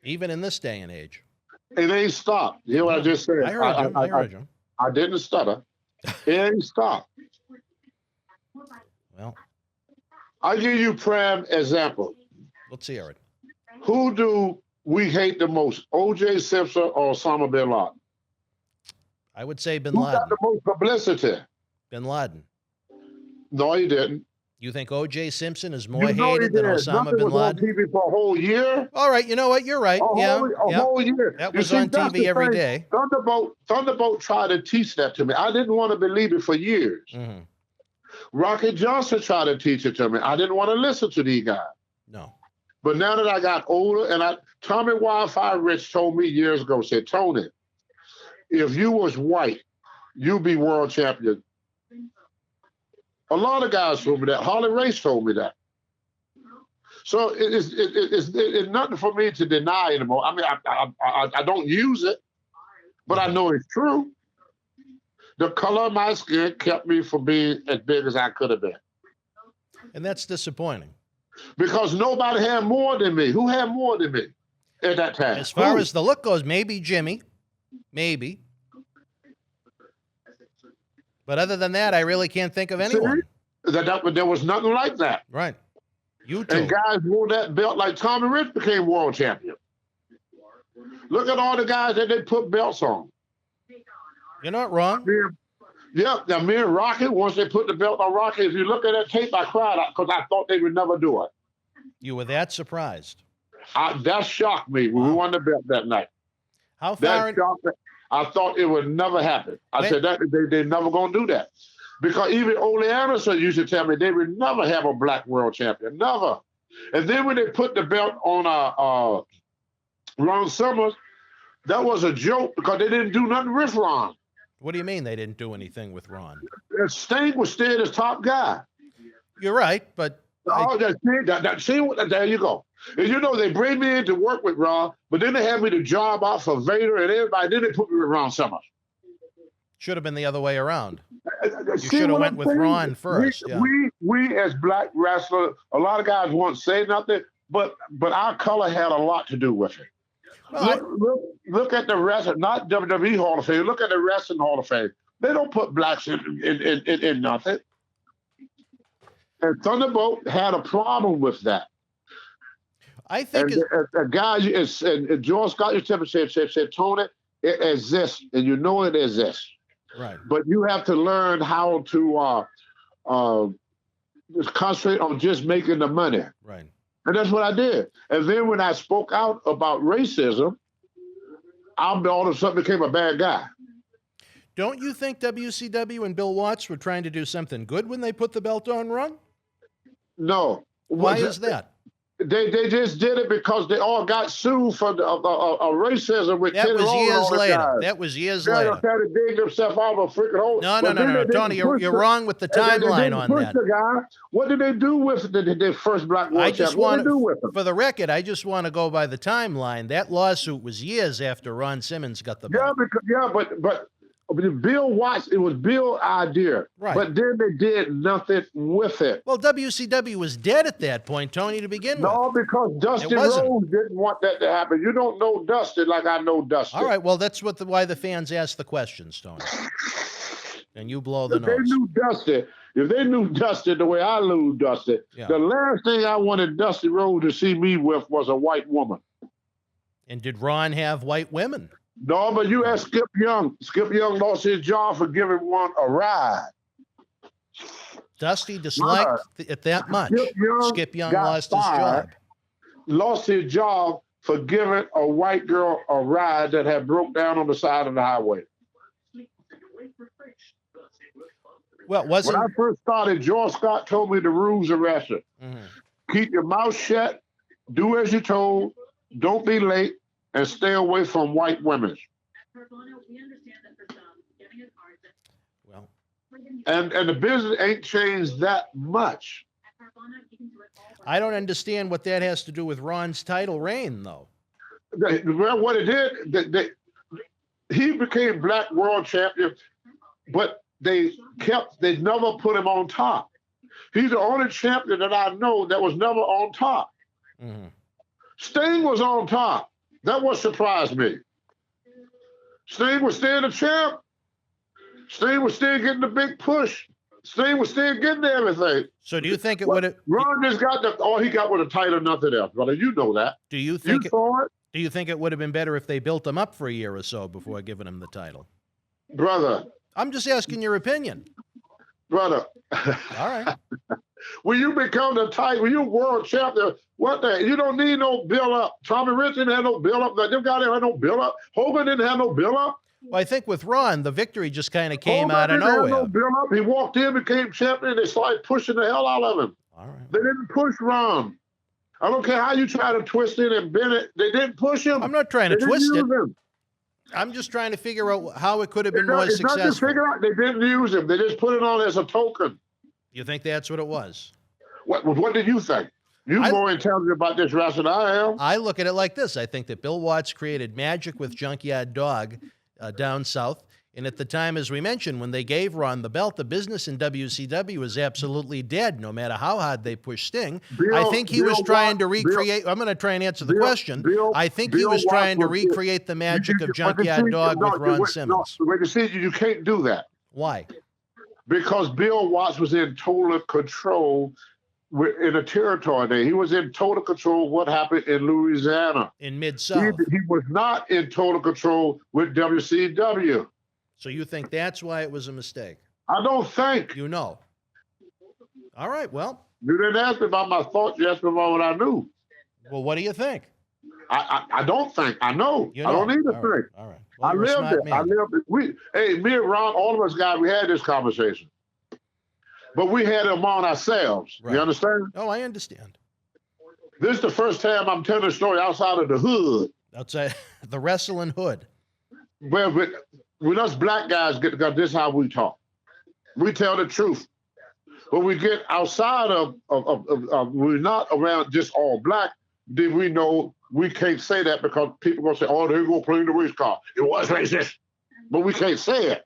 Even in this day and age. It ain't stopped. You know what I just said? I heard you. I didn't stutter. It ain't stopped. Well, I'll give you a prime example. Let's hear it. Who do we hate the most, O.J. Simpson or Osama bin Laden? I would say Bin Who Laden. got the most publicity? Bin Laden. No, he didn't. You think O.J. Simpson is more You know hated he than did. Osama Nothing bin was on Laden? TV for a whole year. All right, you know what? You're right. A Yeah, whole year. that You was see, on that's TV the every thing. day. Thunderbolt tried to teach that to me. I didn't want to believe it for years. Mm-hmm. Rocket Johnson tried to teach it to me. I didn't want to listen to these guys. No. But now that I got older, and Tommy Wildfire Rich told me years ago, said, Tony, if you was white, you'd be world champion. A lot of guys told me that. Harley Race told me that. So it's nothing for me to deny anymore. I mean, I don't use it, but I know it's true. The color of my skin kept me from being as big as I could have been. And that's disappointing. Because nobody had more than me. Who had more than me at that time? As far as the look goes, maybe Jimmy. Maybe. But other than that, I really can't think of anyone. There was nothing like that. Right. You too. And guys wore that belt like Tommy Rich became world champion. Look at all the guys that they put belts on. You're not wrong. Yeah, now me and Rocky, once they put the belt on Rocky, if you look at that tape, I cried because I thought they would never do it. You were that surprised. That shocked me when we won the belt that night. How far? That shocked me. I thought it would never happen. I said that they're never going to do that. Because even Ole Anderson used to tell me they would never have a black world champion. Never. And then when they put the belt on Ron Summers, that was a joke because they didn't do nothing with Ron. What do you mean they didn't do anything with Ron? Sting was still his top guy. You're right, but... there you go. And you know, they bring me in to work with Ron, but then they had me to job out for Vader and everybody. Then they put me with Ron Summers. Should have been the other way around. You See should have what went I'm with saying? Ron first. We as black wrestlers, a lot of guys won't say nothing, but our color had a lot to do with it. Well, Look at the wrestling, not WWE Hall of Fame. Look at the Wrestling Hall of Fame. They don't put blacks in nothing. And Thunderbolt had a problem with that. I think a guy, and George Scott used to said, Tony, it exists, and you know it exists. right. But you have to learn how to just concentrate on just making the money. Right. And that's what I did. And then when I spoke out about racism, I all of a sudden became a bad guy. Don't you think WCW and Bill Watts were trying to do something good when they put the belt on Ron? No. Why is that? They just did it because they all got sued for racism with That Ken was Rowan years all the later. time. That was years They're later. trying to dig themselves out of a freaking hole. No, But then they Tony, didn't push you're wrong with the and they timeline didn't on push that. the guy. What did they do with the first black world I just champion? What want did they do with him? for the record, I just want to go by the timeline. That lawsuit was years after Ron Simmons got the belt. But Bill Watts, it was Bill's idea. Right. But then they did nothing with it. Well, WCW was dead at that point, Tony, to begin with. No, because Dusty It wasn't. Rhodes didn't want that to happen. You don't know Dusty like I know Dusty. All right, well, that's why the fans ask the questions, Tony. And you blow the If they nose. knew Dusty the way I knew Dusty, Yeah. the last thing I wanted Dusty Rhodes to see me with was a white woman. And did Ron have white women? No, but you asked Skip Young. Skip Young lost his job for giving one a ride. Dusty disliked it that much. Skip Young got lost his fired, job. Lost his job for giving a white girl a ride that had broke down on the side of the highway. Well, wasn't When I first started, George Scott told me the rules of wrestling. Mhm. Keep your mouth shut, do as you're told, don't be late, and stay away from white women. Well, And the business ain't changed that much. I don't understand what that has to do with Ron's title reign, though. Well, what it did, he became black world champion, but they never put him on top. He's the only champion that I know that was never on top. Mhm. Sting was on top. That what surprised me. Sting was still the champ. Sting was still getting the big push. Sting was still getting everything. So do you think it would have? Ron just got all he got was a title, nothing else, brother. You know that. Do you You think? saw it. Do you think it would have been better if they built him up for a year or so before giving him the title? Brother. I'm just asking your opinion. Brother. All right. When you become the type, when you're world champion, you don't need no build-up. Tommy Rich didn't have no build-up. Them guys didn't have no build-up. Hogan didn't have no build-up. Well, I think with Ron, the victory just kind of came Hogan out of didn't have nowhere. no build-up. He walked in, became champion, they started pushing the hell out of him. All right. They didn't push Ron. I don't care how you try to twist it and bend it. They didn't push him. I'm not trying to They didn't twist use it. him. I'm just trying to figure out how it could have been more It's not to successful. figure out. They didn't use him. They just put it on as a token. You think that's what it was? What did you think? You're more intelligent about this wrestling than I am. I look at it like this. I think that Bill Watts created magic with Junkyard Dog down south. And at the time, as we mentioned, when they gave Ron the belt, the business in WCW was absolutely dead, no matter how hard they pushed Sting. I think he was trying to recreate. I'm going to try and answer the question. I think he was trying to recreate the magic of Junkyard Dog with Ron Simmons. No, you see, you can't do that. Why? Because Bill Watts was in total control in a territory there. He was in total control of what happened in Louisiana. In Mid-South. He was not in total control with WCW. So you think that's why it was a mistake? I don't think. You know. All right, well. You didn't ask me about my thoughts. You asked me about what I knew. Well, what do you think? I don't think. I know. You know. I don't need to think. All right. Well, I lived it. I lived it. Me and Ron, all of us guys, we had this conversation. But we had it among ourselves. Right. You understand? Oh, I understand. This is the first time I'm telling a story outside of the hood. Outside the wrestling hood. Well, when us black guys get together, this is how we talk. We tell the truth. When we get outside of we're not around just all black, then we know we can't say that because people going to say, oh, they're going to play the race car. It was racist. But we can't say it.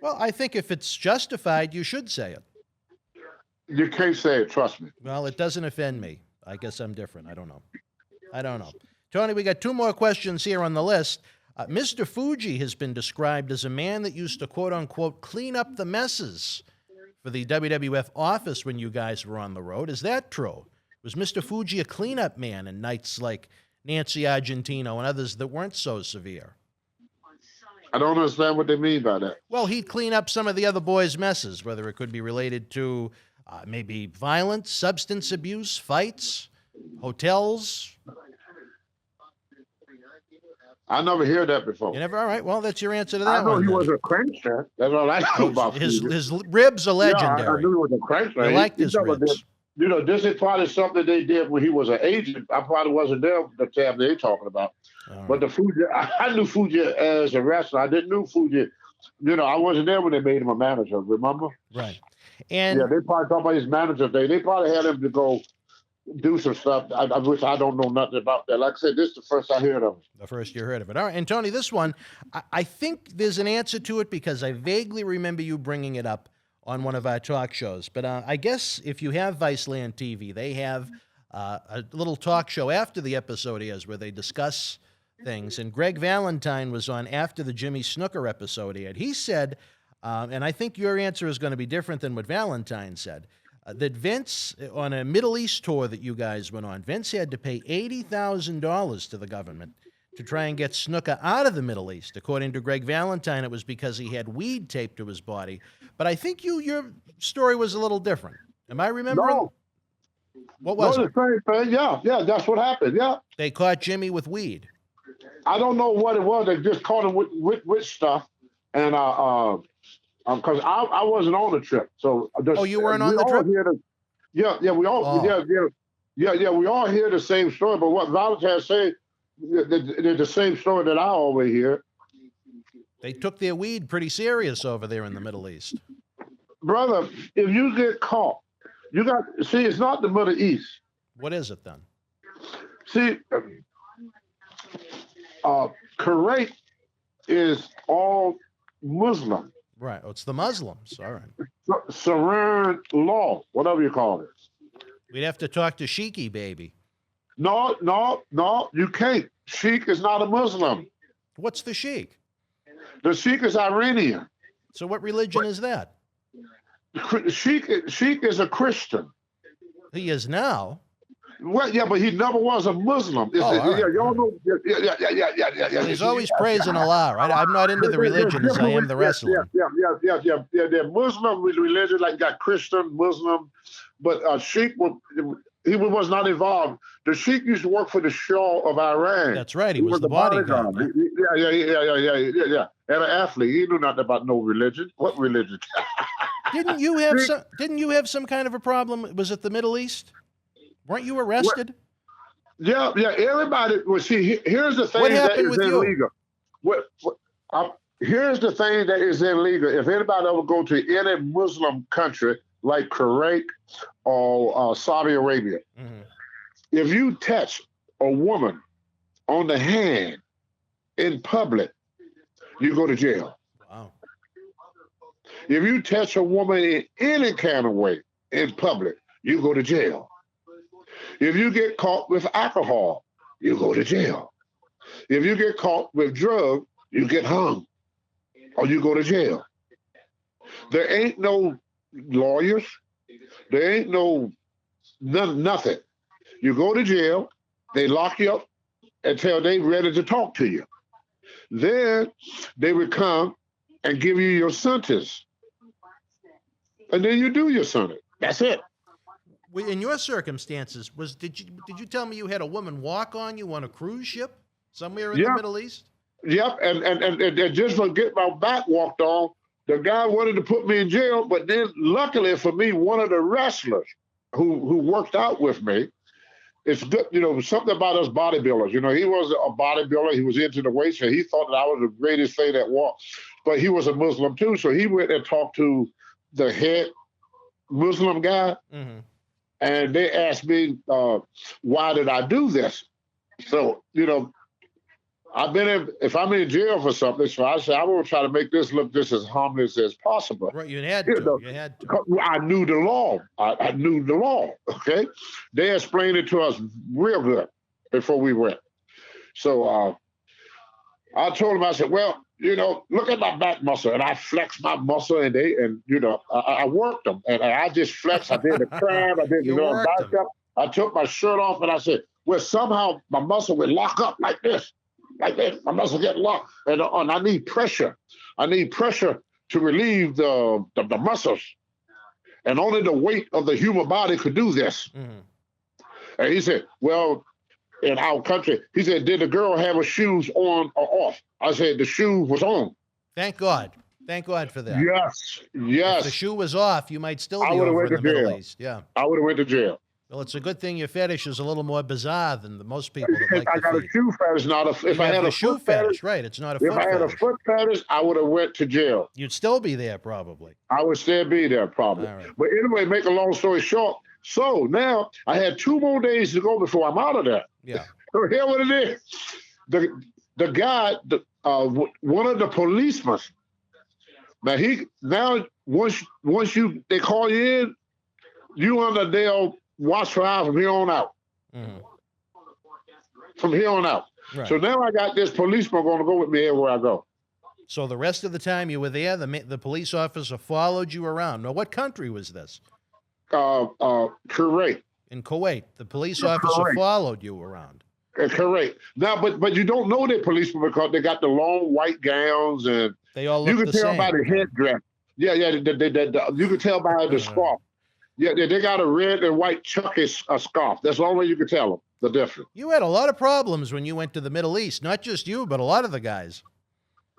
Well, I think if it's justified, you should say it. You can't say it, trust me. Well, it doesn't offend me. I guess I'm different. I don't know. Tony, we got two more questions here on the list. Mr. Fuji has been described as a man that used to, quote unquote, clean up the messes for the WWF office when you guys were on the road. Is that true? Was Mr. Fuji a cleanup man in nights like Nancy Argentino and others that weren't so severe? I don't understand what they mean by that. Well, he'd clean up some of the other boys' messes, whether it could be related to maybe violence, substance abuse, fights, hotels. I never heard that before. You never? All right. Well, that's your answer to that I know one. he was a crankster. That's all I know about his Fuji. ribs are Yeah, legendary. I knew he was a crankster. I liked He his never ribs. did. You know, this is probably something they did when he was an agent. I probably wasn't there the time they're talking about. All But the Fuji, I knew Fuji as a wrestler. I didn't know Fuji. You know, I wasn't there when they made him a manager. Remember? Right. And Yeah, they probably talked about his manager day. They probably had him to go do some stuff, which I don't know nothing about that. Like I said, this is the first I heard of it. the first you heard of it. All right. And Tony, this one, I think there's an answer to it because I vaguely remember you bringing it up on one of our talk shows. But I guess if you have Viceland TV, they have a little talk show after the episode airs where they discuss things. And Greg Valentine was on after the Jimmy Snuka episode aired. He said, and I think your answer is going to be different than what Valentine said, that Vince, on a Middle East tour that you guys went on, Vince had to pay $80,000 to the government to try and get Snuka out of the Middle East. According to Greg Valentine, it was because he had weed taped to his body. But I think your story was a little different. Am I remembering? No. What was No, it? the same thing. Yeah, that's what happened. Yeah. They caught Jimmy with weed. I don't know what it was. They just caught him with stuff. And because I wasn't on the trip. So You weren't on the trip? We all hear the same story. But what Valentine said, they're the same story that I always hear. They took their weed pretty serious over there in the Middle East. Brother, if you get caught, it's not the Middle East. What is it then? See, Kuwait is all Muslim. Right. Oh, it's the Muslims. All right. Saran law, whatever you call it. We'd have to talk to Sheiky, baby. No, you can't. Sheikh is not a Muslim. What's the Sheik? The Sheikh is Iranian. So what religion is that? Sheikh is a Christian. He is now. Well, yeah, but he never was a Muslim. All right. Y'all know. Yeah. Well, he's always praising Allah, right? I'm not into the religion as I am the wrestling. Yeah. They're Muslim religion, like got Christian, Muslim, but Sheikh he was not involved. The Sheikh used to work for the Shah of Iran. That's right. He was the bodyguard. Right? Yeah. And an athlete. He knew nothing about no religion. What religion? Didn't you have some kind of a problem? Was it the Middle East? Weren't you arrested? Yeah. Everybody. Well, see, here's the thing What that happened is with you? illegal. Here's the thing that is illegal. If anybody ever go to any Muslim country like Kuwait or Saudi Arabia, if you touch a woman on the hand in public, you go to jail. Wow. If you touch a woman in any kind of way in public, you go to jail. If you get caught with alcohol, you go to jail. If you get caught with drugs, you get hung or you go to jail. There ain't no lawyers. There ain't nothing. You go to jail, they lock you up until they're ready to talk to you. Then they would come and give you your sentence. And then you do your sentence. That's it. In your circumstances, did you tell me you had a woman walk on you on a cruise ship somewhere in the Middle East? Yep, and just for getting my back walked on, the guy wanted to put me in jail, but then luckily for me, one of the wrestlers who worked out with me, it's good, something about us bodybuilders. He was a bodybuilder. He was into the weights, and he thought that I was the greatest thing that walked. But he was a Muslim too, so he went and talked to the head Muslim guy, and they asked me, why did I do this? So, if I'm in jail for something, so I said, I want to try to make this look just as harmless as possible. Right, you had to. I knew the law. I knew the law, okay? They explained it to us real good before we went. So I told them, I said, well, look at my back muscle. And I flexed my muscle, and I worked them. And I just flexed. I did the crab. I did the bicep. I took my shirt off, and I said, well, somehow my muscle would lock up like this. Like that, my muscle get locked, and I need pressure. I need pressure to relieve the muscles, and only the weight of the human body could do this. And he said, "Well, in our country," he said, "Did the girl have her shoes on or off?" I said, "The shoe was on." Thank God for that. Yes. If the shoe was off, you might still be over in the Middle East. Yeah, I would have went to jail. Well, it's a good thing your fetish is a little more bizarre than most people that like I got a shoe fetish, if I had a shoe fetish, right? It's not a foot fetish. If I had a foot fetish, I would have went to jail. You'd still be there, probably. I would still be there, probably. All right. But anyway, make a long story short. So now I had 2 more days to go before I'm out of there. Yeah. So here what it is. The guy, one of the policemen. Now once they call you in, you under their watch for eye from here on out. From here on out. Right. So now I got this policeman going to go with me everywhere I go. So the rest of the time you were there, the police officer followed you around. Now, what country was this? Kuwait. In Kuwait, the police officer followed you around. Correct. Now, but you don't know they're policemen because they got the long white gowns and they all look you can tell by the headdress. Yeah. You can tell by the scarf. Yeah, they got a red and white chunky scarf. That's the only way you can tell them the difference. You had a lot of problems when you went to the Middle East. Not just you, but a lot of the guys.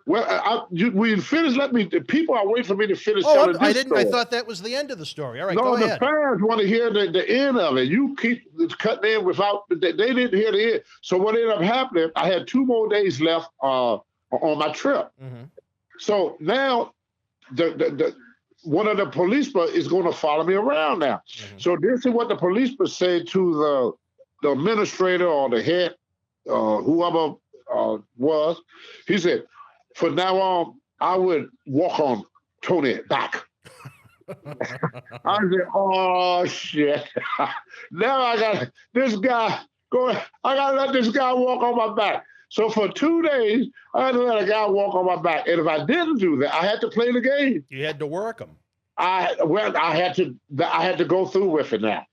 Well, we finised. People are waiting for me to finish telling this story. I thought that was the end of the story. All right, no, go ahead. The fans want to hear the end of it. You keep cutting in without. They didn't hear the end. So what ended up happening? I had 2 more days left on my trip. So now one of the policemen is going to follow me around now. So this is what the policeman said to the administrator or the head, whoever was. He said, "From now on, I would walk on Tony back." I said, "Oh shit! Now I got this guy going. I got to let this guy walk on my back." So for 2 days, I had to let a guy walk on my back, and if I didn't do that, I had to play the game. You had to work him. I had to go through with it now.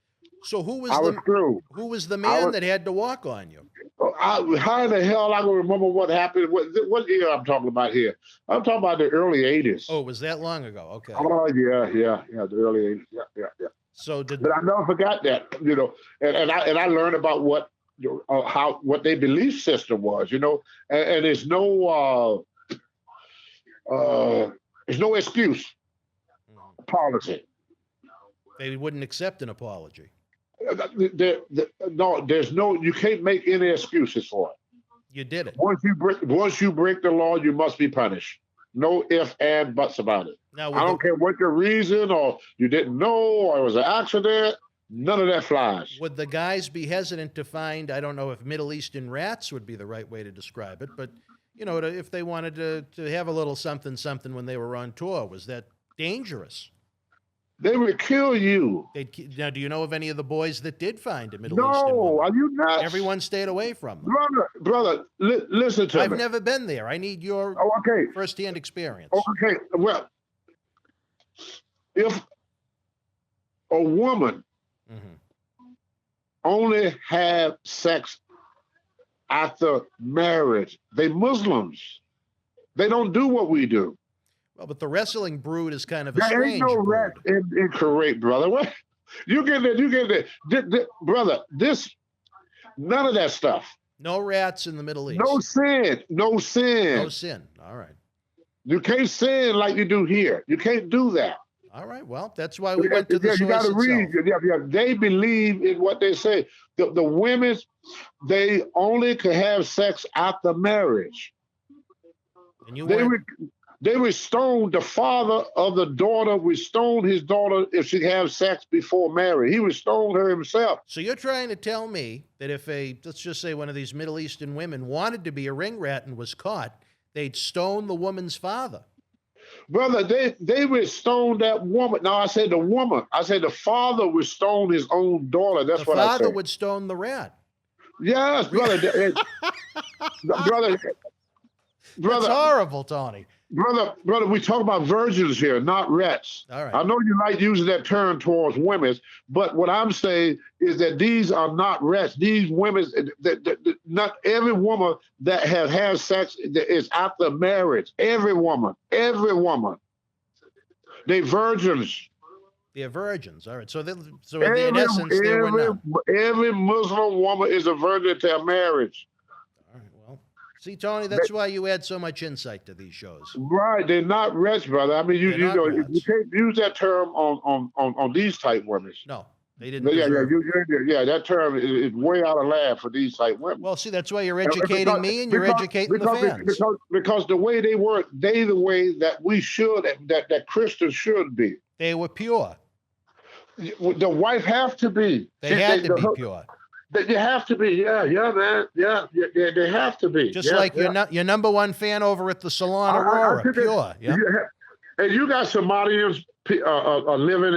So who was I was through. who was the man that had to walk on you? How in the hell I can remember what happened? What year I'm talking about here? I'm talking about the early 80s. Oh, was that long ago? Okay. Oh, yeah, the early 80s. Yeah. So But I never forgot that, and I learned about what their belief system was, and there's no excuse policy. They wouldn't accept an apology. No, there's no. You can't make any excuses for it. You did it. Once you break the law, you must be punished. No ifs and buts about it. Now, I don't care what your reason, or you didn't know, or it was an accident. None of that flies. Would the guys be hesitant to find? I don't know if Middle Eastern rats would be the right way to describe it, but if they wanted to have a little something when they were on tour, was that dangerous? They would kill you. Now, do you know of any of the boys that did find a Middle Eastern No, woman? are you nuts? Everyone stayed away from them. Brother, listen to me. I've never been there. I need your first-hand experience. Okay, well, if a woman only have sex after marriage, they Muslims. They don't do what we do. Well, but the wrestling brood is kind of a There strange ain't no rat incorrect, brother. What? You get that. Brother, none of that stuff. No rats in the Middle East. No sin. No sin. All right. You can't sin like you do here. You can't do that. All right. Well, that's why we went to the source you got to read. itself. Yeah. They believe in what they say. The women, they only could have sex after marriage. And you They would stone the father of the daughter, would stone his daughter if she had sex before marriage. He would stone her himself. So you're trying to tell me that if let's just say one of these Middle Eastern women wanted to be a ring rat and was caught, they'd stone the woman's father. Brother, they would stone that woman. No, I said the woman. I said the father would stone his own daughter. That's what I said. The father would stone the rat. Yes, brother. brother. That's horrible, Tony. Brother, we talk about virgins here, not rats. All right. I know you like using that term towards women, but what I'm saying is that these are not rats. These women, not every woman that has had sex is after marriage. Every woman. They virgins. They're virgins. All right. So in essence, they were not. Every Muslim woman is a virgin to a marriage. See, Tony, that's why you add so much insight to these shows. Right, they're not rats, brother. I mean, you can't use that term on these type women. No, they didn't. That term is way out of line for these type women. Well, see, that's why you're educating me and you're educating the fans. Because the way they were, the way that we should, that Christians should be. They were pure. The wife have to be. They had to be pure. They have to be, man. Yeah, they have to be. Just like your number one fan over at the Salon Aurora, pure. Yeah. And you got Somalians living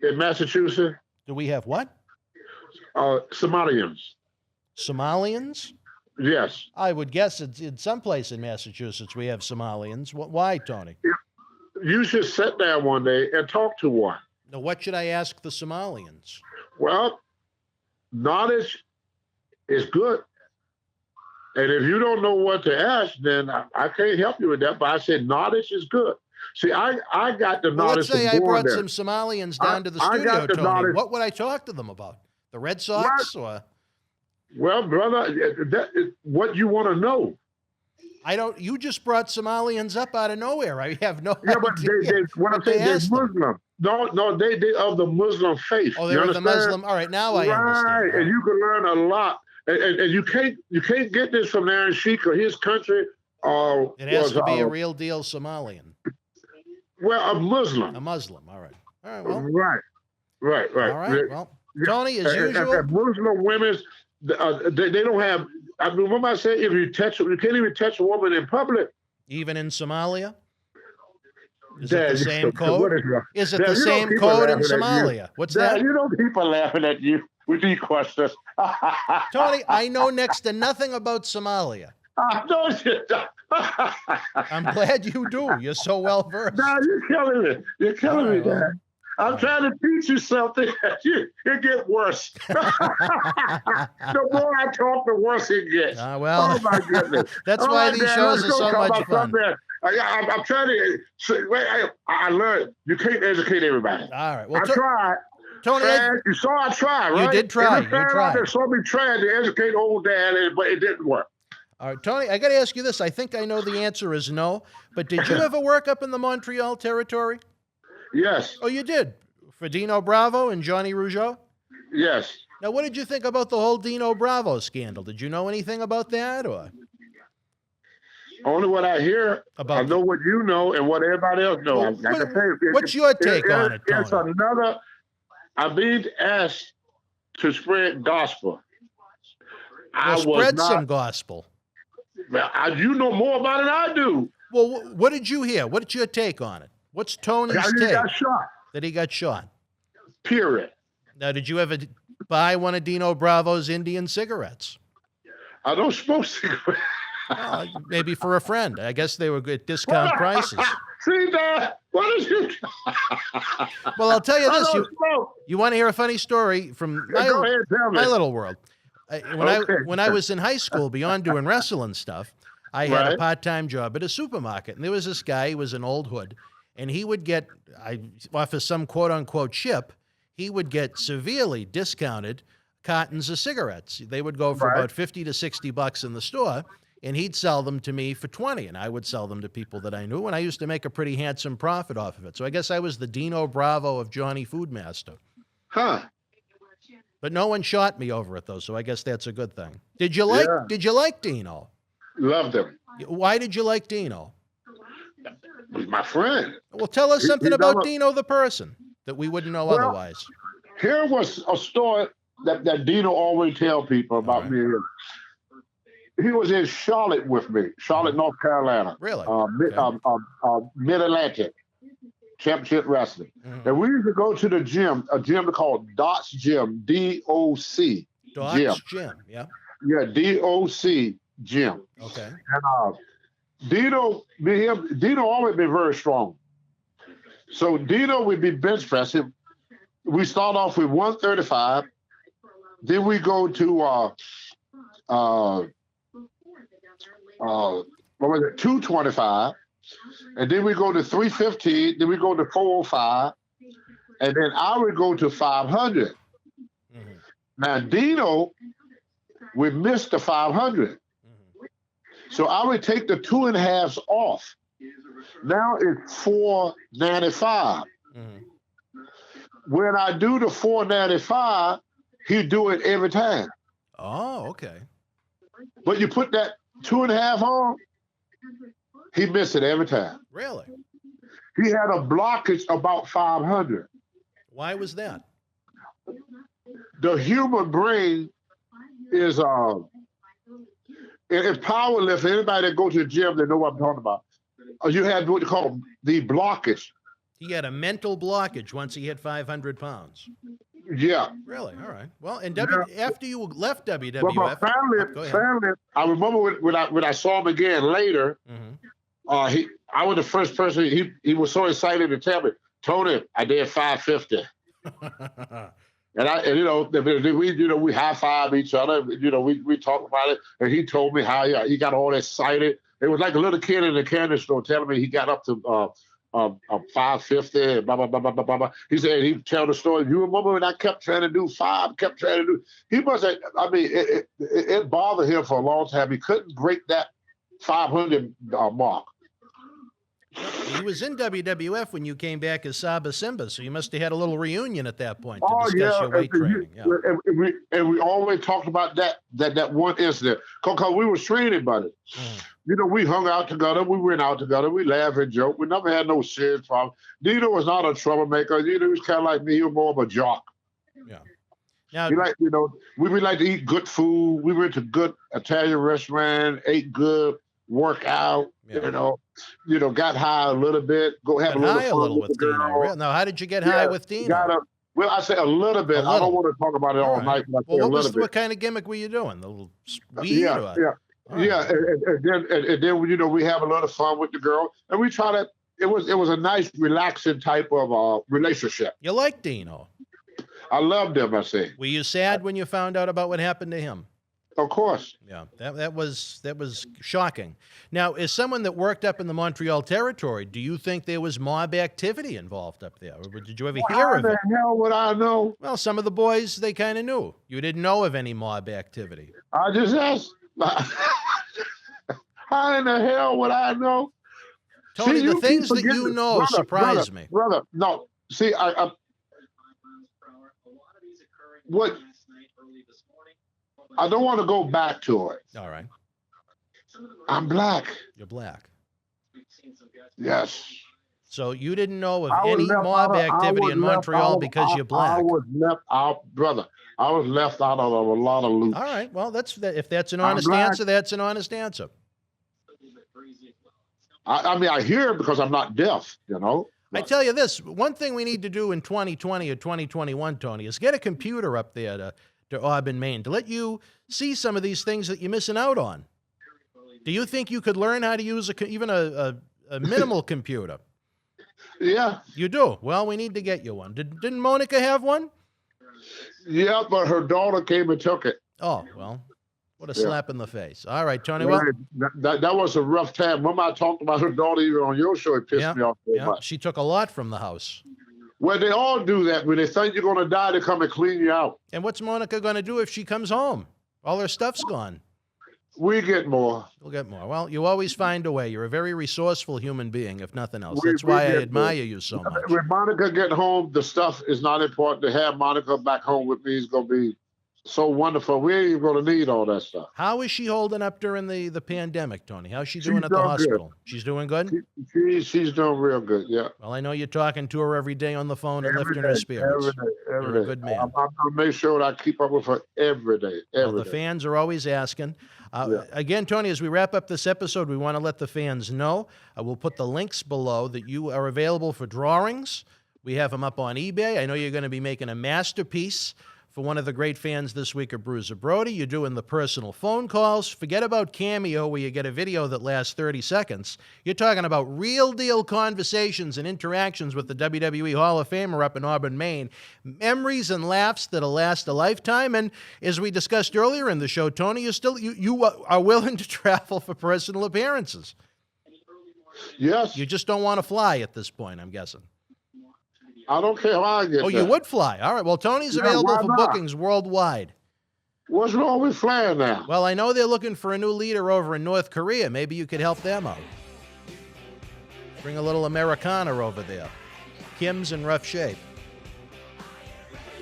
in Massachusetts? Do we have what? Somalians. Somalians? Yes. I would guess it's in some place in Massachusetts we have Somalians. Why, Tony? You should sit down one day and talk to one. Now, what should I ask the Somalians? Well, knowledge is good. And if you don't know what to ask, then I can't help you with that. But I said knowledge is good. See, I got the knowledge. Let's say I brought some Somalians down to the studio, Tony. Knowledge. What would I talk to them about? The Red Sox? Or? Well, brother, that is what you want to know. You just brought Somalians up out of nowhere. I have no idea. Yeah, but what I'm saying, they're Muslim. No, they of the Muslim faith. Oh, they're of the Muslim. All right, now I understand. Right, and you can learn a lot. And you can't get this from Aaron Sheik or his country. It has to be a real deal Somalian. Well, a Muslim. A Muslim. All right. Well. Right. All right. Well, Tony, as usual. Muslim women, they don't have. I mean, what am I saying? If you can't even touch a woman in public. Even in Somalia? Is it the same code? Is it the same code in Somalia? What's that? You know, people laughing at you with these questions. Tony, I know next to nothing about Somalia. Don't you? I'm glad you do. You're so well versed. No, you're killing me. You're killing me, man. I'm trying to teach you something. It get worse. The more I talk, the worse it gets. Well, oh my goodness. That's why these shows are so much fun. I'm trying to. I learned you can't educate everybody. All right. Well, I tried. Tony, you saw I tried, right? You did try. You tried. There saw me trying to educate old dad, but it didn't work. All right, Tony, I got to ask you this. I think I know the answer is no, but did you ever work up in the Montreal territory? Yes. Oh, you did? For Dino Bravo and Johnny Rougeau? Yes. Now, what did you think about the whole Dino Bravo scandal? Did you know anything about that, or? Only what I hear. I know what you know and what everybody else knows. Well, what's your take on it, Tony? It's another. I'm being asked to spread gospel. Well, spread some gospel. Well, you know more about it than I do. Well, what did you hear? What's your take on it? What's Tony's take? Got shot. That he got shot. Period. Now, did you ever buy one of Dino Bravo's Indian cigarettes? I don't smoke cigarettes. Maybe for a friend. I guess they were good discount prices. See that? What is you? Well, I'll tell you this. You want to hear a funny story from my little world? When I was in high school, beyond doing wrestling stuff, I had a part-time job at a supermarket. And there was this guy, he was an old hood, and he would get, off of some quote-unquote chip, he would get severely discounted cartons of cigarettes. They would go for about $50 to $60 in the store, and he'd sell them to me for $20, and I would sell them to people that I knew, and I used to make a pretty handsome profit off of it. So I guess I was the Dino Bravo of Johnny Foodmaster. Huh. But no one shot me over it, though, so I guess that's a good thing. Did you like Dino? Loved him. Why did you like Dino? He's my friend. Well, tell us something about Dino the person that we wouldn't know otherwise. Here was a story that Dino always tell people about me. He was in Charlotte with me, Charlotte, North Carolina. Really? Mid-Atlantic Championship Wrestling. And we used to go to the gym, a gym called Doc's Gym, D-O-C. Doc's Gym, yeah. Yeah, D-O-C Gym. Okay. And Dino always been very strong. So Dino would be bench pressing. We start off with 135. Then we go to 225, and then we go to 315, then we go to 405, and then I would go to 500. Now Dino would miss the 500. So I would take the 2.5s off. Now it's 495. When I do the 495, he do it every time. Oh, okay. But you put that 2.5 on, he missed it every time. Really? He had a blockage about 500. Why was that? The human brain is it's powerlifting. Anybody that goes to the gym, they know what I'm talking about. You had what you call the blockage. He had a mental blockage once he hit 500 pounds. Yeah. Really? All right. Well, and after you left WWF, well, family, I remember when I saw him again later. I was the first person. He was so excited to tell me, Tony, I did 550. And we high five each other. We talk about it, and he told me how he got all excited. It was like a little kid in the candy store telling me he got up to 550. Blah blah blah blah blah blah. He said he'd tell the story. You remember when I kept trying to do 5? Kept trying to do. He must have. I mean, it bothered him for a long time. He couldn't break that 500 mark. He was in WWF when you came back as Saba Simba, so you must have had a little reunion at that point to discuss your weight training. Yeah. And we always talked about that one incident because we were training buddies. We hung out together, we went out together, we laughed and joked. We never had no serious problem. Dino was not a troublemaker. He was kind of like me. He was more of a jock. Yeah. Now, we like to eat good food. We went to good Italian restaurant, ate good, work out. Yeah. Got high a little bit. Go have a little fun with the girl. Now, how did you get high with Dino? I said a little bit. I don't want to talk about it all night. But what kind of gimmick were you doing? The little weed? And then we have a little fun with the girl, and we try to it was a nice, relaxing type of relationship. You like Dino. I loved him. I say, Were you sad when you found out about what happened to him? of course. Yeah, that was shocking. Now, as someone that worked up in the Montreal territory, do you think there was mob activity involved up there? Or did you ever hear How of the it? hell would I know? Well, some of the boys, they kind of knew. You didn't know of any mob activity. I just asked. How in the hell would I know? Tony, See, the you things keep that you forgetting- know brother, surprise me. Brother, no. See, what I don't want to go back to it. All right. I'm black. You're black. Yes. So you didn't know of I was any left mob out of- I activity was in left Montreal out of- because you're I black. was left out, brother. I was left out of a lot of loops. All right. Well, if that's an I'm honest black. answer, that's an honest answer. I mean, I hear it because I'm not deaf, you know. I tell you this, one thing we need to do in 2020 or 2021, Tony, is get a computer up there to Auburn, Maine, to let you see some of these things that you're missing out on. Do you think you could learn how to use even a minimal computer? Yeah, You do? Well, we need to get you one. Didn't Monica have one? yeah, but her daughter came and took it. Oh, well, what a Yeah. slap in the face. All right, Tony, well, That was a rough time. Remember I talked about her daughter even on your show? It pissed me off so yeah, much. she took a lot from the house. Well, they all do that. When they think you're going to die, they come and clean you out. And what's Monica going to do if she comes home? All her stuff's gone. We get more. We'll get more. Well, you always find a way. You're a very resourceful human being, if nothing else. We- That's we why I get admire you so much. When Monica get home, the stuff is not important. To have Monica back home with me is going to be so wonderful. We ain't even going to need all that stuff. How is she holding up during the pandemic, Tony? How's she She's doing at the doing good. hospital? She's doing good? She's doing real good, yeah. Well, I know you're talking to her every day on the phone and Every lifting day, her spirits. Every You're a day. good man. I'm going to make sure that I keep up with her every day. Well, Every the day. fans are always asking. Yeah. Again, Tony, as we wrap up this episode, we want to let the fans know. We'll put the links below that you are available for drawings. We have them up on eBay. I know you're going to be making a masterpiece for one of the great fans this week of Bruiser Brody. You're doing the personal phone calls. Forget about Cameo, where you get a video that lasts 30 seconds. You're talking about real-deal conversations and interactions with the WWE Hall of Famer up in Auburn, Maine. Memories and laughs that'll last a lifetime. And as we discussed earlier in the show, Tony, you are willing to travel for personal appearances. Yes. You just don't want to fly at this point, I'm guessing. I don't care how I get Oh, there. you would fly. All right. Well, Tony's Yeah, available why for not? bookings worldwide. What's wrong with flying now? Well, I know they're looking for a new leader over in North Korea. Maybe you could help them out. Bring a little Americana over there. Kim's in rough shape.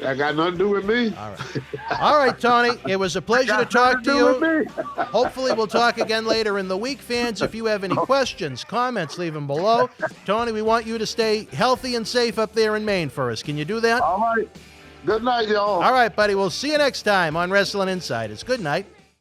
That got nothing to do with me. All right. All right, Tony. It was a pleasure to talk to you. Hopefully, we'll talk again later in the week, fans. If you have any questions, comments, leave them below. Tony, we want you to stay healthy and safe up there in Maine for us. Can you do that? All right. Good night, y'all. All right, buddy. We'll see you next time on Wrestling Insiders. Good night.